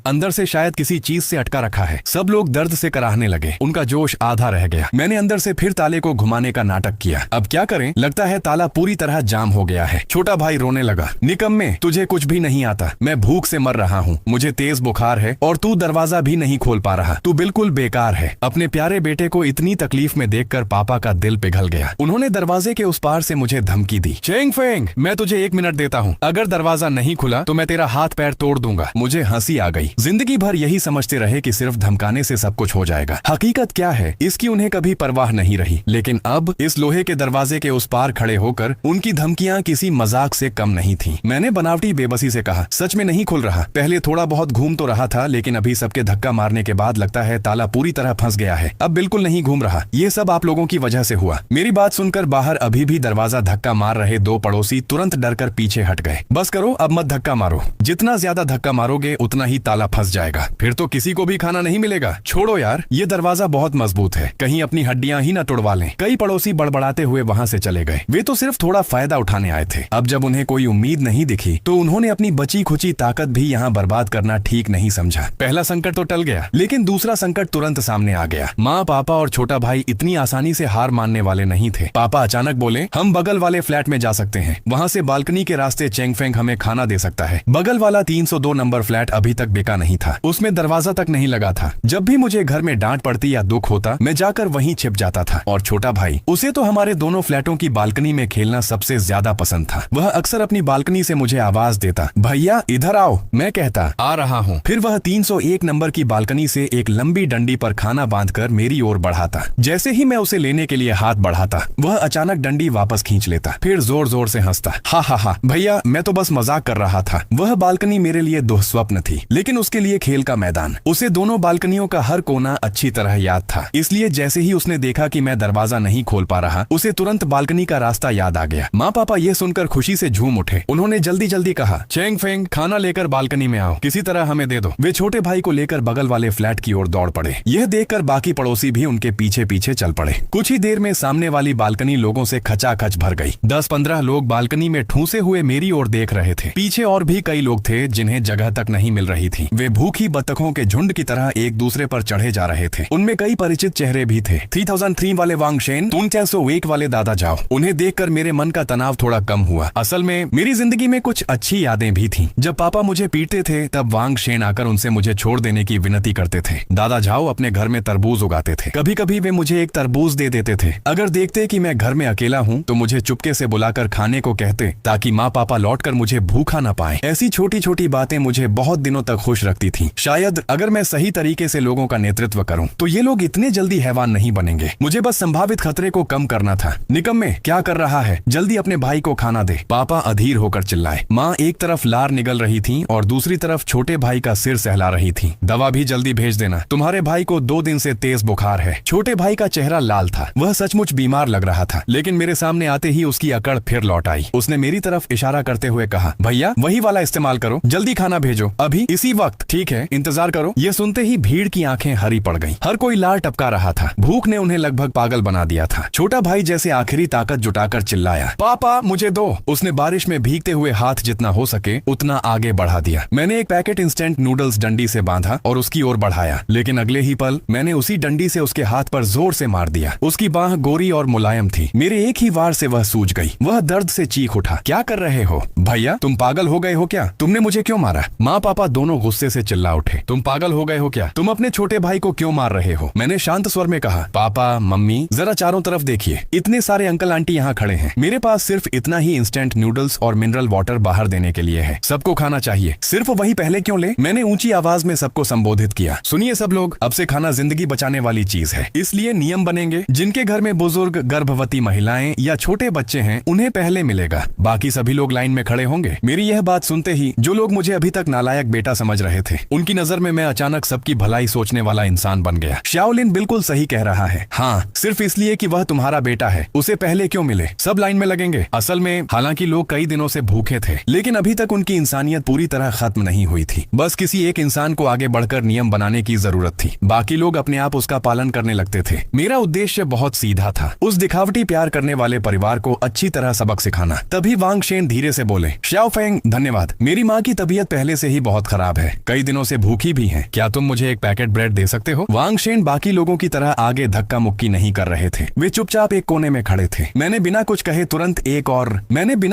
अंदर से शायद किसी चीज से अटका रखा है। सब लोग दर्द से कराहने लगे, उनका जोश आधा रह गया। मैंने अंदर से फिर ताले को घुमाने का नाटक किया। अब क्या करें, लगता है ताला पूरी तरह जाम हो गया है। छोटा भाई रोने लगा, निकम्मे, तुझे कुछ भी नहीं आता, मैं भूख से मर रहा हूँ, मुझे तेज बुखार है और तू दरवाजा भी नहीं खोल पा रहा, तू बिल्कुल बेकार है। अपने प्यारे बेटे को इतनी तकलीफ में देखकर पापा का दिल पिघल गया। उन्होंने दरवाजे के उस पार से मुझे धमकी दी, चेंग फेंग, मैं तुझे 1 मिनट देता हूँ, अगर दरवाजा नहीं खुला तो मैं तेरा हाथ पैर तोड़ दूंगा। मुझे हंसी आ गई। जिंदगी भर यही समझते रहे कि सिर्फ धमकाने से सब कुछ हो जाएगा। हकीकत क्या है इसकी उन्हें कभी परवाह नहीं रही। लेकिन अब इस लोहे के दरवाजे के उस पार खड़े होकर उनकी धमकियां किसी मजाक से कम नहीं थी। मैंने बनावटी बेबसी से कहा, सच में नहीं खुल रहा, पहले थोड़ा बहुत घूम तो रहा था, लेकिन अभी सबके धक्का मारने के बाद लगता है ताला पूरी तरह फंस गया है, अब बिल्कुल नहीं घूम रहा। ये सब आप लोगों की वजह से हुआ। मेरी बात सुनकर बाहर अभी भी दरवाजा धक्का मार रहे 2 पड़ोसी तुरंत डरकर पीछे हट गए। बस करो, अब मत धक्का मारो, जितना ज्यादा धक्का मारोगे उतना ही ताला फंस जाएगा, फिर तो किसी को भी खाना नहीं मिलेगा। छोड़ो यार, ये दरवाजा बहुत मजबूत है, कहीं अपनी हड्डियां ही न तोड़वा लें। कई पड़ोसी बड़बड़ाते हुए वहां से चले गए। वे तो सिर्फ थोड़ा फायदा उठाने आए थे। अब जब उन्हें कोई उम्मीद नहीं दिखी तो उन्होंने अपनी बची खुची ताकत भी यहाँ बर्बाद करना ठीक नहीं समझा। पहला संकट तो टल गया, लेकिन दूसरा संकट तुरंत सामने आ गया। माँ, पापा और छोटा भाई इतनी आसानी से हार मानने वाले नहीं थे। पापा अचानक बोले, हम बगल वाले फ्लैट में जा सकते हैं, वहाँ से बालकनी के रास्ते चेंग फेंग हमें खाना दे सकता है। बगल वाला 302 नंबर फ्लैट अभी तक बिका नहीं था, उसमें दरवाजा तक नहीं लगा था। जब भी मुझे घर में डांट पड़ती या दुख होता, मैं जाकर वहीं छिप जाता था। और छोटा भाई, उसे तो हमारे दोनों फ्लैटों की बालकनी में खेलना सबसे ज्यादा पसंद था। वह अक्सर अपनी बालकनी से मुझे आवाज देता, भैया इधर आओ। मैं कहता, आ रहा हूँ। फिर वह 301 नंबर की बालकनी से एक लंबी डंडी पर खाना बांधकर मेरी ओर बढ़ाता। जैसे ही मैं उसे लेने के लिए हाथ बढ़ाता, वह अचानक डंडी वापस खींच लेता, फिर जोर जोर से हंसता, हा हा हा भैया, मैं तो बस मजाक कर रहा था। वह बालकनी मेरे लिए दुःस्वप्न थी, लेकिन उसके लिए खेल का मैदान। उसे दोनों बालकनियों का हर कोना अच्छी तरह याद था, इसलिए जैसे ही उसने देखा कि मैं दरवाजा नहीं खोल पा रहा, उसे तुरंत बालकनी का रास्ता याद आ गया। माँ पापा ये सुनकर खुशी से झूम उठे। उन्होंने जल्दी जल्दी कहा, चेंग फेंग, खाना लेकर बालकनी में आओ, किसी तरह हमें दे दो। वे छोटे भाई को लेकर बगल वाले फ्लैट की ओर दौड़ पड़े। यह देखकर बाकी पड़ोसी भी उनके पीछे पीछे चल पड़े। कुछ ही देर में सामने वाली बालकनी लोगों से खचाखच भर गई। 10-15 लोग बालकनी में ठूसे हुए मेरी ओर देख रहे थे। पीछे और भी कई लोग थे जिन्हें जगह तक नहीं मिल रही थी। वे भूखी बत्तखों के झुंड की तरह एक दूसरे पर चढ़े जा रहे थे। उनमें कई परिचित चेहरे भी थे। 3003 वाले वांगशेन, 301 वाले दादा जाओ। उन्हें देखकर मेरे मन का तनाव थोड़ा कम हुआ। असल में मेरी जिंदगी में कुछ अच्छी यादें भी थीं। जब पापा मुझे पीटते थे तब वांगशेन आकर उनसे मुझे छोड़ देने की विनती करते थे। दादा झाओ अपने घर में तरबूज उगाते थे। कभी कभी वे मुझे एक तरबूज दे देते थे। अगर देखते कि मैं घर में अकेला हूँ तो मुझे चुपके से बुलाकर खाने को कहते, ताकि माँ पापा लौटकर मुझे भूखा न पाए। ऐसी छोटी छोटी बातें मुझे बहुत दिनों तक खुश रखती थी। शायद अगर मैं सही तरीके से लोगों का नेतृत्व करूं तो ये लोग इतने जल्दी हैवान नहीं बनेंगे। मुझे बस संभावित खतरे को कम करना था। निकम्मे, क्या कर रहा है, जल्दी अपने भाई को खाना दे। पापा अधीर होकर चिल्लाए। माँ एक तरफ लार निगल रही थी और दूसरी तरफ छोटे भाई का सिर सहला रही थी। दवा भी जल्दी भेज देना, तुम्हारे भाई को 2 दिन से तेज बुखार है। छोटे भाई का चेहरा लाल था, वह सचमुच बीमार लग रहा था। लेकिन मेरे सामने आते ही उसकी अकड़ फिर लौट आई। उसने मेरी तरफ इशारा करते हुए कहा, भैया वही वाला इस्तेमाल करो, जल्दी खाना भेजो, अभी इसी वक्त। ठीक है, इंतजार करो। ये सुनते ही भीड़ की आंखें हरी पड़ गईं। हर कोई लार टपका रहा था। भूख ने उन्हें लगभग पागल बना दिया था। छोटा भाई जैसे आखिरी ताकत जुटाकर चिल्लाया, पापा मुझे दो। उसने बारिश में भीगते हुए हाथ जितना हो सके उतना आगे बढ़ा दिया। मैंने एक पैकेट इंस्टेंट नूडल्स डंडी से बांधा और उसकी ओर बढ़ाया, लेकिन अगले ही पल मैंने उसी डंडी से उसके हाथ पर जोर से मार दिया। उसकी बाह गोरी और मुलायम थी। मेरे एक ही वार से वह सूज गई। वह दर्द से चीख उठा, क्या कर रहे हो भैया, तुम पागल हो गए हो क्या, तुमने मुझे क्यों मारा। माँ पापा दोनों गुस्से से चिल्ला उठे, तुम पागल हो गए हो क्या, तुम अपने छोटे भाई को क्यों मार रहे हो। मैंने शांत स्वर में कहा, पापा मम्मी जरा चारों तरफ देखिए, इतने सारे अंकल आंटी यहाँ खड़े हैं। मेरे पास सिर्फ इतना ही इंस्टेंट नूडल्स और मिनरल वाटर बाहर देने के लिए है। सबको खाना चाहिए, सिर्फ वही पहले क्यों ले। मैंने ऊंची आवाज में सबको संबोधित किया, सुनिए सब लोग, अब से खाना जिंदगी बचाने वाली चीज है, इसलिए नियम बनेंगे। जिनके घर में बुजुर्ग, गर्भवती महिलाएं या छोटे बच्चे हैं उन्हें पहले मिलेगा, बाकी सभी लोग लाइन में खड़े होंगे। मेरी यह बात सुनते ही जो लोग मुझे अभी तक नालायक बेटा समझ रहे थे, उनकी नजर में मैं अचानक सबकी भलाई सोचने वाला इंसान बन गया। शाओलिन बिल्कुल सही कह रहा है। हाँ, सिर्फ इसलिए कि वह तुम्हारा बेटा है, उसे पहले क्यों मिले, सब लाइन में लगेंगे। असल में हालांकि लोग कई दिनों से भूखे थे, लेकिन अभी तक उनकी इंसानियत पूरी तरह खत्म नहीं हुई थी। बस किसी एक इंसान को आगे बढ़कर नियम बनाने की जरूरत थी, बाकी लोग अपने आप उसका पालन करने लगते थे। मेरा उद्देश्य बहुत सीधा था, उस दिखावटी प्यार करने वाले परिवार को अच्छी तरह सबक सिखाना। तभी वांगशेन धीरे से से बोले। श्याओ फेंग, धन्यवाद। मेरी माँ की तबीयत पहले से ही बहुत खराब है, कई दिनों से भूखी भी है। क्या तुम मुझे एक पैकेट ब्रेड दे सकते हो? वांग शेन बाकी लोगों की तरह आगे धक्का मुक्की नहीं कर रहे थे। वे चुपचाप एक कोने में खड़े थे। मैंने बिना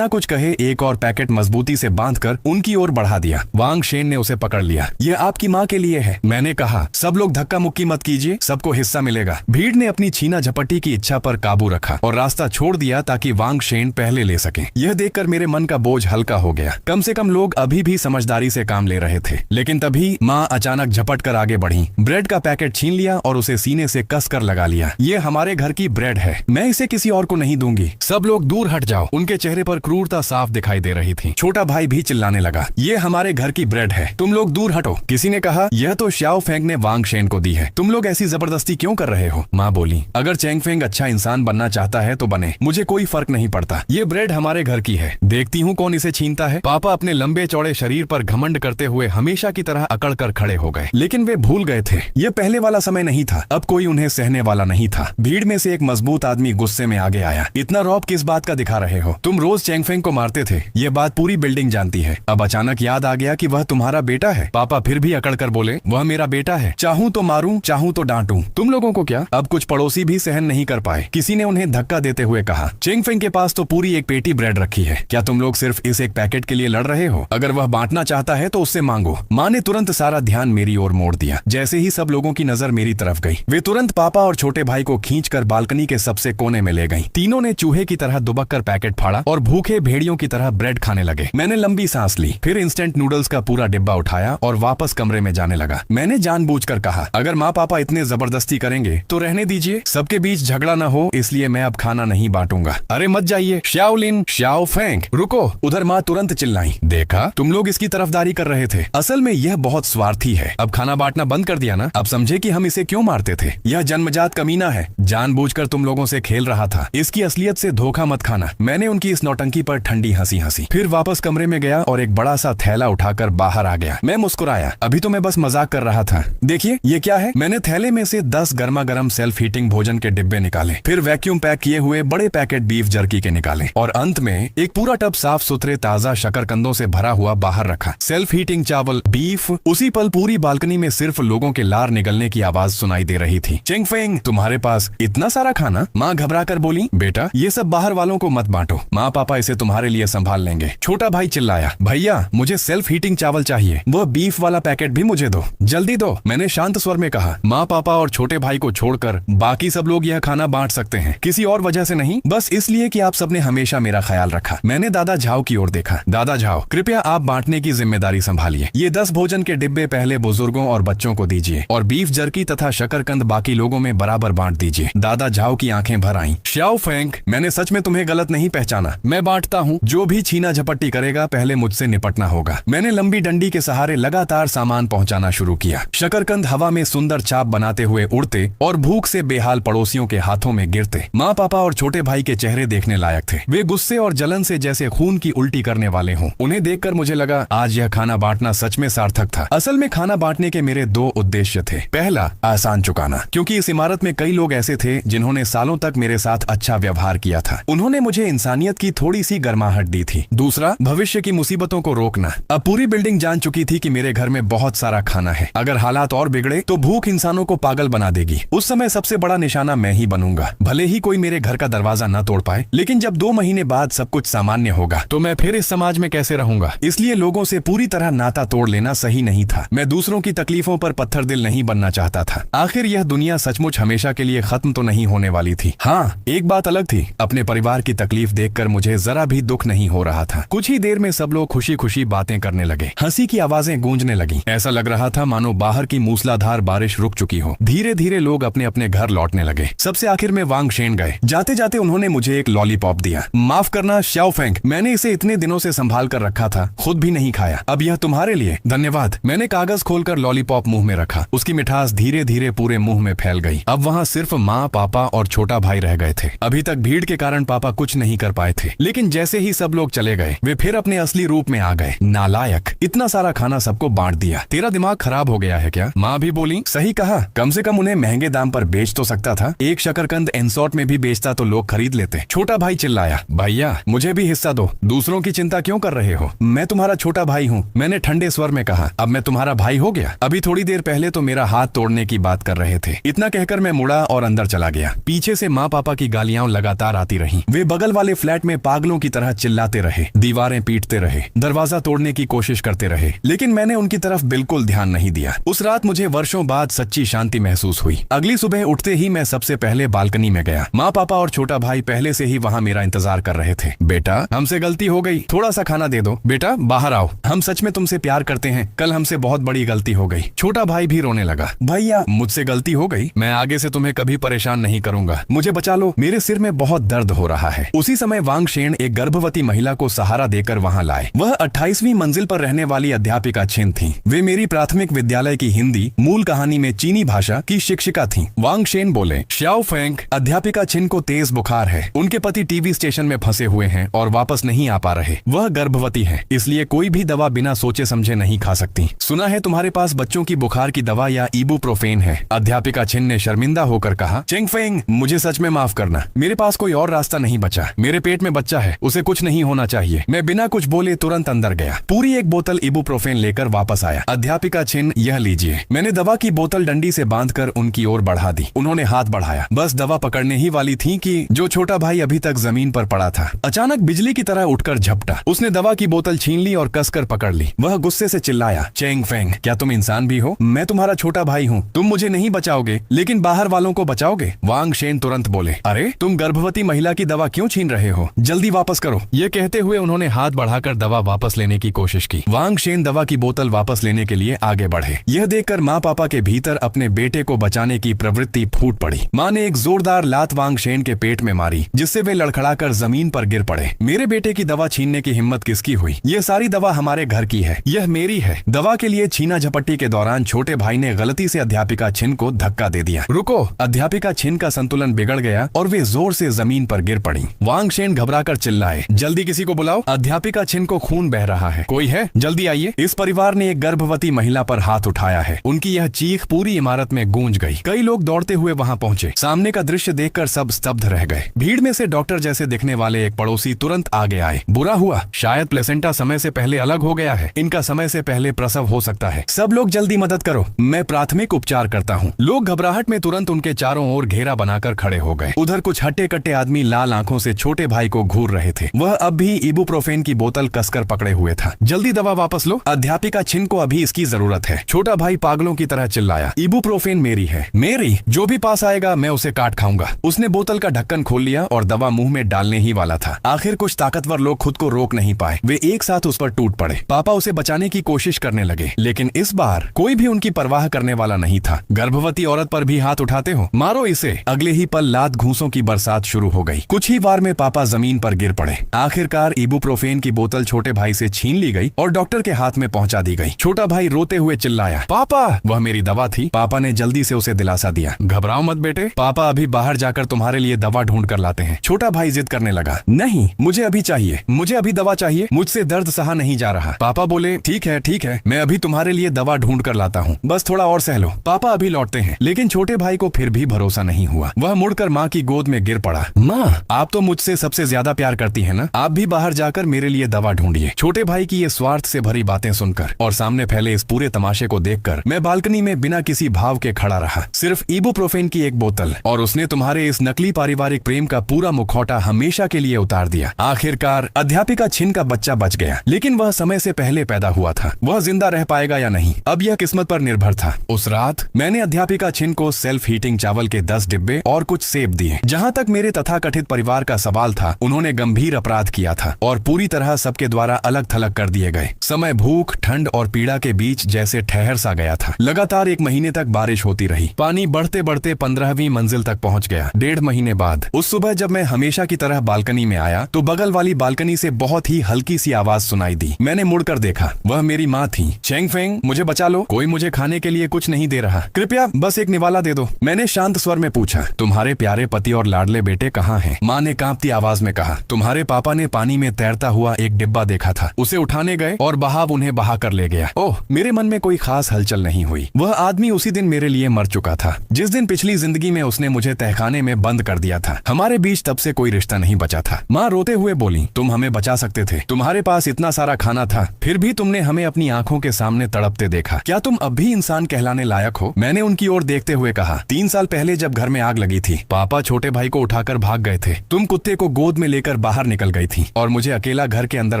कुछ कहे एक और पैकेट मजबूती से बांधकर उनकी ओर बढ़ा दिया। वांग शेन ने उसे पकड़ लिया। यह आपकी माँ के लिए है। मैंने कहा, सब लोग धक्का मुक्की मत कीजिए, सबको हिस्सा मिलेगा। भीड़ ने अपनी छीना झपटी की इच्छा पर काबू रखा और रास्ता छोड़ दिया ताकि वांग शेन पहले ले सके। यह देखकर मेरे मन का बोझ हल्का हो गया। कम से कम लोग अभी भी समझदारी से काम ले रहे थे। लेकिन तभी माँ अचानक झपट कर आगे बढ़ी, ब्रेड का पैकेट छीन लिया और उसे सीने से कस कर लगा लिया। ये हमारे घर की ब्रेड है, मैं इसे किसी और को नहीं दूंगी। सब लोग दूर हट जाओ। उनके चेहरे पर क्रूरता साफ दिखाई दे रही थी। छोटा भाई भी चिल्लाने लगा, ये हमारे घर की ब्रेड है, तुम लोग दूर हटो। किसी ने कहा, यह तो श्याओ फेंग ने वांग शेन को दी है, तुम लोग ऐसी जबरदस्ती क्यों कर रहे हो? माँ बोली, अगर चेंग फेंग अच्छा इंसान बनना चाहता है तो बने, मुझे कोई फर्क नहीं पड़ता। ये ब्रेड हमारे घर की है, देखती हूँ कौन इसे छीनता है। पापा अपने लंबे चौड़े शरीर पर घमंड करते हुए हमेशा की तरह अकड़ कर खड़े हो गए। लेकिन वे भूल गए थे, ये पहले वाला समय नहीं था। अब कोई उन्हें सहने वाला नहीं था। भीड़ में से एक मजबूत आदमी गुस्से में आगे आया। इतना रौब किस बात का दिखा रहे हो? तुम रोज चेंग फेंग को मारते थे, ये बात पूरी बिल्डिंग जानती है। अब अचानक याद आ गया कि वह तुम्हारा बेटा है। पापा फिर भी अकड़ कर बोले, वह मेरा बेटा है, चाहूं तो मारूं, चाहूं तो डांटूं। तुम लोगों को क्या? अब कुछ पड़ोसी भी सहन नहीं कर पाए। किसी ने उन्हें धक्का देते हुए कहा, चेंग फेंग के पास तो पूरी एक पेटी ब्रेड रखी है, क्या तुम लोग सिर्फ इस एक पैकेट के लिए लड़ रहे हो? अगर वह बांटना चाहता है तो उससे मांगो। माँ ने तुरंत सारा ध्यान मेरी ओर मोड़ दिया। जैसे ही सब लोगों की नजर मेरी तरफ गई, वे तुरंत पापा और छोटे भाई को खींचकर बालकनी के सबसे कोने में ले गईं। तीनों ने चूहे की तरह दुबक कर पैकेट फाड़ा और भूखे भेड़ियों की तरह ब्रेड खाने लगे। मैंने लंबी सांस ली, फिर इंस्टेंट नूडल्स का पूरा डिब्बा उठाया और वापस कमरे में जाने लगा। मैंने जानबूझकर कहा, अगर माँ पापा इतने जबरदस्ती करेंगे तो रहने दीजिए, सबके बीच झगड़ा न हो, इसलिए मैं अब खाना नहीं बांटूंगा। अरे मत जाइए श्याओलिन, श्याओ फेंग, रुको। उधर माँ तुरंत चिल्लाई, देखा तुम लोग इसकी तरफदारी कर रहे थे, असल में यह बहुत स्वार्थी है। अब खाना बांटना बंद कर दिया ना? अब समझे कि हम इसे क्यों मारते थे? यह जन्मजात कमीना है, जानबूझकर तुम लोगों से खेल रहा था। इसकी असलियत से धोखा मत खाना। मैंने उनकी इस नौटंकी पर ठंडी हंसी हंसी, फिर वापस कमरे में गया और एक बड़ा सा थैला उठाकर बाहर आ गया। मैं मुस्कुराया, अभी तो मैं बस मजाक कर रहा था। देखिए ये क्या है? मैंने थैले में से 10 गर्मा गर्म सेल्फ हीटिंग भोजन के डिब्बे निकाले, फिर वैक्यूम पैक किए हुए बड़े पैकेट बीफ जर्की के निकाले और अंत में एक पूरा टब साफ सुथरे ताजा शकरकंदों से भरा हुआ बाहर रखा। सेल्फ हीटिंग चावल, बीफ। उसी पल पूरी बालकनी में सिर्फ लोगों के लार निकलने की आवाज सुनाई दे रही थी। चेंग फेंग, तुम्हारे पास इतना सारा खाना? माँ घबरा कर बोली, बेटा ये सब बाहर वालों को मत बांटो, माँ पापा इसे तुम्हारे लिए संभाल लेंगे। छोटा भाई चिल्लाया, भैया मुझे सेल्फ हीटिंग चावल चाहिए, वह बीफ वाला पैकेट भी मुझे दो, जल्दी दो। मैंने शांत स्वर में कहा, माँ पापा और छोटे भाई को छोड़कर बाकी सब लोग यह खाना बांट सकते हैं, किसी और वजह से नहीं, बस इसलिए कि आप सबने हमेशा मेरा ख्याल रखा। मैंने दादा झाओ की ओर देखा। दादा झाओ, कृपया आप बांटने की जिम्मेदारी संभालिए। ये 10 भोजन के डिब्बे पहले बुजुर्गों और बच्चों को दीजिए और बीफ जर्की तथा शकरकंद बाकी लोगों में बराबर बांट दीजिए। दादा झाओ की आंखें भर आईं। श्याओ फेंग, मैंने सच में तुम्हें गलत नहीं पहचाना, मैं बांटता हूँ। जो भी छीना झपट्टी करेगा पहले मुझसे निपटना होगा। मैंने लंबी डंडी के सहारे लगातार सामान पहुंचाना शुरू किया। शकरकंद हवा में सुंदर चाप बनाते हुए उड़ते और भूख से बेहाल पड़ोसियों के हाथों में गिरते। माँ पापा और छोटे भाई के चेहरे देखने लायक थे। वे गुस्से और जलन से जैसे खून की उल्टी करने वाले हों। उन्हें देखकर मुझे लगा आज यह खाना बांटना सच में सार्थक था। असल में खाना बांटने के मेरे 2 उद्देश्य थे। पहला, आसान चुकाना, क्योंकि इस इमारत में कई लोग ऐसे थे जिन्होंने सालों तक मेरे साथ अच्छा व्यवहार किया था। उन्होंने मुझे इंसानियत की थोड़ी सी गर्माहट दी थी। दूसरा, भविष्य की मुसीबतों को रोकना। अब पूरी बिल्डिंग जान चुकी थी कि मेरे घर में बहुत सारा खाना है। अगर हालात और बिगड़े तो भूख इंसानों को पागल बना देगी। उस समय सबसे बड़ा निशाना मैं ही बनूंगा। भले ही कोई मेरे घर का दरवाजा न तोड़ पाए, लेकिन जब 2 महीने बाद सब कुछ सामान्य होगा तो मैं फिर इस समाज में कैसे रहूंगा? इसलिए लोगों से पूरी तरह नाता तोड़ लेना सही नहीं था। मैं दूसरों की तकलीफों पर पत्थर दिल नहीं बनना चाहता था। आखिर यह दुनिया सचमुच हमेशा के लिए खत्म तो नहीं होने वाली थी। हाँ, एक बात अलग थी, अपने परिवार की तकलीफ देखकर मुझे जरा भी दुख नहीं हो रहा था। कुछ ही देर में सब लोग खुशी खुशी बातें करने लगे। हंसी की आवाजें गूंजने लगी। ऐसा लग रहा था मानो बाहर की मूसलाधार बारिश रुक चुकी हो। धीरे धीरे लोग अपने अपने घर लौटने लगे। सबसे आखिर में वांग शेन गए। जाते जाते उन्होंने मुझे एक लॉलीपॉप दिया। माफ करना श्याओ फेंग, मैंने इसे इतने दिनों से संभाल कर रखा था, खुद भी नहीं खाया। अब यह तुम्हारे लिए। धन्यवाद। मैंने कागज खोलकर लॉलीपॉप मुंह में रखा। उसकी मिठास धीरे धीरे पूरे मुंह में फैल गई। अब वहाँ सिर्फ माँ, पापा और छोटा भाई रह गए थे। अभी तक भीड़ के कारण पापा कुछ नहीं कर पाए थे, लेकिन जैसे ही सब लोग चले गए वे फिर अपने असली रूप में आ गए। नालायक, इतना सारा खाना सबको बांट दिया, तेरा दिमाग खराब हो गया है क्या? माँ भी बोली, सही कहा, कम से कम उन्हें महंगे दाम पर बेच तो सकता था। एक शकरकंद एनसॉट में भी बेचता तो लोग खरीद लेते। छोटा भाई चिल्लाया, भैया मुझे भी हिस्सा दो, दूसरों की चिंता क्यों कर रहे हो? मैं तुम्हारा छोटा भाई हूँ, मैंने ठंडे स्वर में कहा। अब मैं तुम्हारा भाई हो गया? अभी थोड़ी देर पहले तो मेरा हाथ तोड़ने की बात कर रहे थे। इतना कहकर मैं मुड़ा और अंदर चला गया। पीछे से माँ पापा की गालियां लगातार आती रहीं। वे बगल वाले फ्लैट में पागलों की तरह चिल्लाते रहे, दीवारें पीटते रहे, दरवाजा तोड़ने की कोशिश करते रहे, लेकिन मैंने उनकी तरफ बिल्कुल ध्यान नहीं दिया। उस रात मुझे वर्षों बाद सच्ची शांति महसूस हुई। अगली सुबह उठते ही मैं सबसे पहले बालकनी में गया। माँ पापा और छोटा भाई पहले से ही वहाँ मेरा इंतजार कर रहे थे। बेटा, हमसे गलती हो गई, थोड़ा सा खाना दे दो। बेटा बाहर आओ, हम सच में तुमसे प्यार करते हैं, कल हमसे बहुत बड़ी गलती हो गई। छोटा भाई भी रोने लगा। भैया, मुझसे गलती हो गई, मैं आगे से तुम्हें कभी परेशान नहीं करूंगा, मुझे बचा लो, मेरे सिर में बहुत दर्द हो रहा है। उसी समय वांगशेन एक गर्भवती महिला को सहारा देकर वहां लाए। वह 28वीं मंजिल पर रहने वाली अध्यापिका छिन थी। वे मेरी प्राथमिक विद्यालय की हिंदी मूल कहानी में चीनी भाषा की शिक्षिका थी। वांगशेन बोले, श्याओ फेंग, अध्यापिका छिन को तेज बुखार है, उनके पति टीवी स्टेशन में फंसे हुए हैं और वापस नहीं आ पा रहे। वह गर्भवती है, इसलिए कोई भी दवा बिना सोचे समझे नहीं खा सकती। सुना है तुम्हारे पास बच्चों की बुखार की दवा या इबुप्रोफेन है। अध्यापिका छिन ने शर्मिंदा होकर कहा। चेंगफेंग, मुझे सच में माफ करना, मेरे पास कोई और रास्ता नहीं बचा। मेरे पेट में बच्चा है, उसे कुछ नहीं होना चाहिए। मैं बिना कुछ बोले तुरंत अंदर गया, पूरी एक बोतल इबुप्रोफेन लेकर वापस आया। अध्यापिका छिन, यह लीजिए। मैंने दवा की बोतल डंडी से बांधकर उनकी ओर बढ़ा दी। उन्होंने हाथ बढ़ाया, बस दवा पकड़ने ही वाली थी कि जो छोटा भाई अभी तक जमीन पर पड़ा था अचानक बिजली की तरह उठकर झपटा। उसने दवा की बोतल छीन ली और कसकर पकड़ ली। वह गुस्से से चिल्लाया, चेंगफेंग, क्या तुम इंसान भी हो? मैं तुम्हारा छोटा भाई हूँ, तुम मुझे नहीं बचाओगे लेकिन बाहर वालों को बचाओगे। वांगशेन तुरंत बोले, अरे तुम गर्भवती महिला की दवा क्यों छीन रहे हो? जल्दी वापस करो। ये कहते हुए उन्होंने हाथ बढ़ाकर दवा वापस लेने की कोशिश की। वांगशेन दवा की बोतल वापस लेने के लिए आगे बढ़े। यह देखकर माँ पापा के भीतर अपने बेटे को बचाने की प्रवृत्ति फूट पड़ी। माँ ने एक जोरदार लात वांगशेन के पेट में मारी, जिससे वे लड़खड़ाकर जमीन पर गिर पड़े। मेरे बेटे की दवा छीनने की हिम्मत किसकी हुई? यह सारी दवा हमारे घर की है, यह मेरी है। दवा के लिए छीना झपट्टी के दौरान छोटे भाई ने गलती से अध्यापिका छिन को धक्का दे दिया। रुको! अध्यापिका छिन का संतुलन बिगड़ गया और वे जोर से जमीन पर गिर पड़ी। वांगशेन घबराकर चिल्लाए, जल्दी किसी को बुलाओ, अध्यापिका छिन को खून बह रहा है, कोई है? जल्दी आइए। इस परिवार ने एक गर्भवती महिला पर हाथ उठाया है। उनकी यह चीख पूरी इमारत में गूंज गई। कई लोग दौड़ते हुए वहां पहुंचे। सामने का दृश्य देखकर सब स्तब्ध रह गए। भीड़ में से डॉक्टर जैसे दिखने वाले एक पड़ोसी तुरंत आगे आए। बुरा हुआ, शायद प्लेसेंटा समय से पहले अलग हो गया है, इनका समय से पहले प्रसव हो सकता है। सब लोग जल्दी मदद करो, मैं प्राथमिक उपचार करता हूँ। लोग घबराहट में तुरंत उनके चारों ओर घेरा बनाकर खड़े हो गए। उधर कुछ हट्टे कट्टे आदमी लाल आंखों से छोटे भाई को घूर रहे थे। वह अब भी इबुप्रोफेन की बोतल कसकर पकड़े हुए था। जल्दी दवा वापस लो, अध्यापिका छिन को अभी इसकी जरूरत है। छोटा भाई पागलों की तरह चिल्लाया, इबुप्रोफेन मेरी है, मेरी, जो भी पास आएगा मैं उसे काट खाऊंगा। उसने बोतल का ढक्कन खोल लिया और दवा मुंह में डालने ही वाला था। आखिर कुछ ताकतवर लोग खुद को रोक नहीं पाए, वे एक साथ उस पर टूट पड़े। पापा उसे बचाने की कोशिश करने लगे, लेकिन इस बार कोई भी उनकी परवाह करने वाला नहीं था। गर्भवती औरत पर भी हाथ उठाते हो, मारो इसे। अगले ही पल लात घूंसों की बरसात शुरू हो गई। कुछ ही बार में पापा जमीन पर गिर पड़े। आखिरकार इबुप्रोफेन की बोतल छोटे भाई से छीन ली गई और डॉक्टर के हाथ में पहुंचा दी गई। छोटा भाई रोते हुए चिल्लाया, पापा! वह मेरी दवा थी। पापा ने जल्दी से उसे दिलासा दिया, घबराओ मत बेटे, पापा अभी बाहर जाकर तुम्हारे लिए दवा ढूंढ कर लाते हैं। छोटा भाई जिद करने लगा, नहीं, मुझे अभी चाहिए, मुझे अभी दवा चाहिए, मुझसे दर्द सहा नहीं जा रहा। पापा बोले, ठीक है, मैं अभी तुम्हारे लिए दवा ढूंढ कर लाता हूँ, बस थोड़ा और सह लो। पापा अभी लौटते हैं। लेकिन छोटे भाई को फिर भी भरोसा नहीं हुआ। वह मुड़कर माँ की गोद में गिर पड़ा। माँ, आप तो मुझसे सबसे ज्यादा प्यार करती है ना, आप भी बाहर जाकर मेरे लिए दवा ढूंढिए। छोटे भाई की ये स्वार्थ से भरी बातें सुनकर और सामने फैले इस पूरे तमाशे को देखकर मैं बालकनी में बिना किसी भाव के खड़ा रहा। सिर्फ इबुप्रोफेन की एक बोतल और उसने तुम्हारे इस नकली पारिवारिक प्रेम का पूरा मुखौटा हमेशा के लिए उतार दिया। आखिरकार अध्यापिका छिन का बच्चा बच गया, लेकिन वह समय से पहले पैदा हुआ था। वह जिंदा रह पाएगा या नहीं, अब यह किस्मत पर निर्भर था। उस रात मैंने अध्यापिका छिन को सेल्फ हीटिंग चावल के 10 डिब्बे और कुछ सेब दिए। जहाँ तक मेरे तथाकथित परिवार का सवाल था, उन्होंने गंभीर अपराध किया था और पूरी तरह सबके द्वारा अलग थलग कर दिए गए। समय भूख, ठंड और पीड़ा के बीच जैसे ठहर सा गया था। लगातार 1 महीने तक बारिश होती रही। पानी बढ़ते बढ़ते 15वीं मंजिल तक पहुंच गया। 1.5 महीने बाद उस सुबह जब मैं हमेशा की तरह बालकनी में आया तो बगल वाली बालकनी से बहुत ही हल्की सी आवाज सुनाई दी। मैंने मुड़कर देखा, वह मेरी माँ थी। चेंगफेंग, मुझे बचा लो, कोई मुझे खाने के लिए कुछ नहीं दे रहा, कृपया बस एक निवाला दे दो। मैंने शांत स्वर में पूछा, तुम्हारे प्यारे पति और लाडले बेटे कहाँ हैं? माँ ने कांपती आवाज में कहा, तुम्हारे पापा ने पानी में तैरता हुआ एक डिब्बा देखा था, उसे उठाने गए और बहाव उन्हें बहा कर ले गया। ओह, मेरे मन में कोई खास हलचल नहीं हुई। वह आदमी उसी दिन मेरे लिए मर चुका था, जिस दिन पिछली जिंदगी में उसने मुझे तहखाने में बंद कर दिया था। हमारे बीच तब से कोई रिश्ता नहीं बचा था। माँ रोते हुए बोली, नहीं, तुम हमें बचा सकते थे। तुम्हारे पास इतना सारा खाना था, फिर भी तुमने हमें अपनी आंखों के सामने तड़पते देखा। क्या तुम अब भी इंसान कहलाने लायक हो? मैंने उनकी ओर देखते हुए कहा। 3 साल पहले जब घर में आग लगी थी, पापा छोटे भाई को उठाकर भाग गए थे। तुम कुत्ते को गोद में लेकर बाहर निकल गई थी और मुझे अकेला घर के अंदर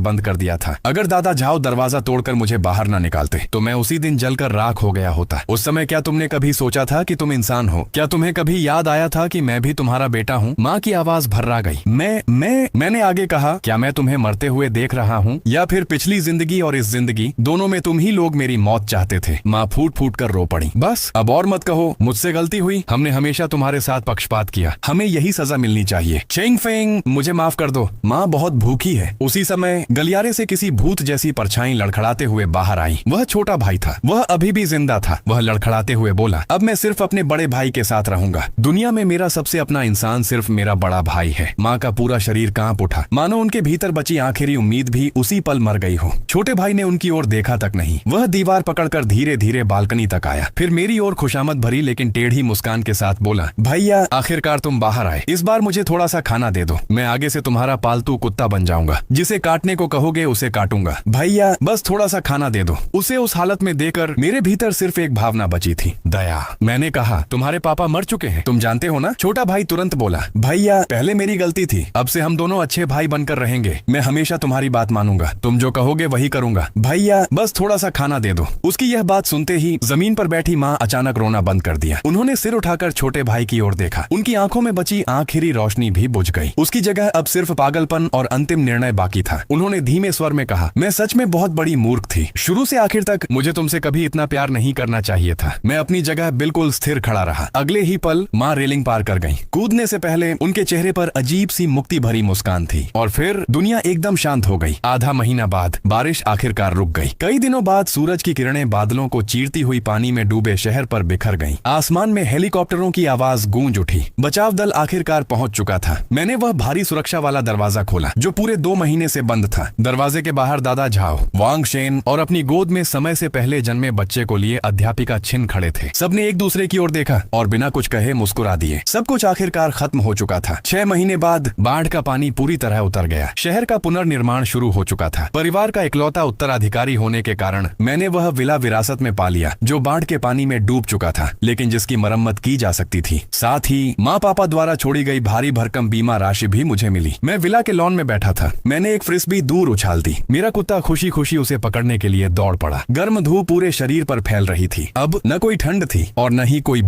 बंद कर दिया था। अगर दादा झाओ दरवाजा तोड़कर मुझे बाहर ना निकालते तो मैं उसी दिन जलकर राख हो गया होता। उस समय क्या तुमने कभी सोचा था कि तुम इंसान हो? क्या तुम्हें कभी याद आया था कि मैं भी तुम्हारा बेटा हूँ? माँ की आवाज भर्रा गई। मैंने आगे कहा, क्या मैं तुम्हें मरते हुए देख रहा हूँ या फिर पिछली जिंदगी और इस जिंदगी दोनों में तुम ही लोग मेरी मौत चाहते थे? माँ फूट फूट कर रो पड़ी। बस अब और मत कहो, मुझसे गलती हुई। हमने हमेशा तुम्हारे साथ पक्षपात किया, हमें यही सजा मिलनी चाहिए। चेंग फेंग, मुझे माफ कर दो, माँ बहुत भूखी है। उसी समय गलियारे से किसी भूत जैसी परछाई लड़खड़ाते हुए बाहर आई। वह छोटा भाई था, वह अभी भी जिंदा था। वह लड़खड़ाते हुए बोला, अब मैं सिर्फ अपने बड़े भाई के साथ रहूंगा। दुनिया में मेरा सबसे अपना इंसान सिर्फ मेरा बड़ा भाई है। माँ का पूरा शरीर कांप उठा, मानो उनके भीतर बची आखिरी उम्मीद भी उसी पल मर गई हो। छोटे भाई ने उनकी ओर देखा तक नहीं, वह दीवार पकड़कर धीरे धीरे बालकनी तक आया, फिर मेरी ओर खुशामद भरी लेकिन टेढ़ी मुस्कान के साथ बोला, भैया आखिरकार तुम बाहर आए। इस बार मुझे थोड़ा सा खाना दे दो, मैं आगे से तुम्हारा पालतू कुत्ता बन जाऊंगा। जिसे काटने को कहोगे उसे काटूंगा। भैया बस थोड़ा सा खाना दे दो। उसे उस हालत में देकर मेरे भीतर सिर्फ एक भावना बची थी, दया। मैंने कहा, तुम्हारे पापा मर चुके हैं, तुम जानते हो ना? छोटा भाई तुरंत बोला, भैया पहले मेरी गलती थी, अब से हम दोनों अच्छे भाई बनकर रहेंगे। मैं हमेशा तुम्हारी बात मानूंगा, तुम जो कहोगे वही करूंगा। भैया बस थोड़ा सा खाना दे दो। उसकी यह बात सुनते ही जमीन पर बैठी माँ अचानक रोना बंद कर दिया। उन्होंने सिर उठाकर छोटे भाई की ओर देखा। उनकी आंखों में बची आखिरी रोशनी भी बुझ गई। उसकी जगह अब सिर्फ पागलपन और अंतिम निर्णय बाकी था। उन्होंने धीमे स्वर में कहा, मैं सच में बहुत बड़ी मूर्ख थी। शुरू से आखिर तक मुझे तुमसे कभी इतना प्यार नहीं करना चाहिए था। मैं अपनी जगह बिल्कुल स्थिर खड़ा रहा। अगले ही पल माँ रेलिंग पार कर गई। कूदने से पहले उनके चेहरे पर अजीब सी मुक्ति भरी मुस्कान थी और फिर दुनिया एकदम शांत हो गई। आधा महीना बाद बारिश आखिरकार रुक गई। कई दिनों बाद सूरज की किरणें बादलों को चीरती हुई पानी में डूबे शहर पर बिखर गईं। आसमान में हेलीकॉप्टरों की आवाज गूंज उठी। बचाव दल आखिरकार पहुंच चुका था। मैंने वह भारी सुरक्षा वाला दरवाजा खोला जो पूरे 2 महीने से बंद था। दरवाजे के बाहर दादा झाओ, वांग शेन और अपनी गोद में समय से पहले जन्मे बच्चे को लिए अध्यापिका छिन खड़े थे। सबने एक दूसरे की ओर देखा और बिना कुछ कहे मुस्कुरा दिए। सब कुछ आखिरकार खत्म हो चुका था। 6 महीने बाद बाढ़ का पानी पूरी तरह उतर गया। शहर का पुनर्निर्माण शुरू हो चुका था। परिवार का इकलौता उत्तराधिकारी होने के कारण मैंने वह विला विरासत में पा लिया जो बाढ़ के पानी में डूब चुका था, लेकिन जिसकी मरम्मत की जा सकती थी। साथ ही माँ पापा द्वारा छोड़ी गई भारी भरकम बीमा राशि भी मुझे मिली। मैं विला के लॉन में बैठा था। मैंने एक फ्रिस्बी दूर उछाल दी। मेरा कुत्ता खुशी खुशी उसे पकड़ने के लिए दौड़ पड़ा। गर्म धूप पूरे शरीर पर फैल रही थी। अब न कोई ठंड थी और न ही कोई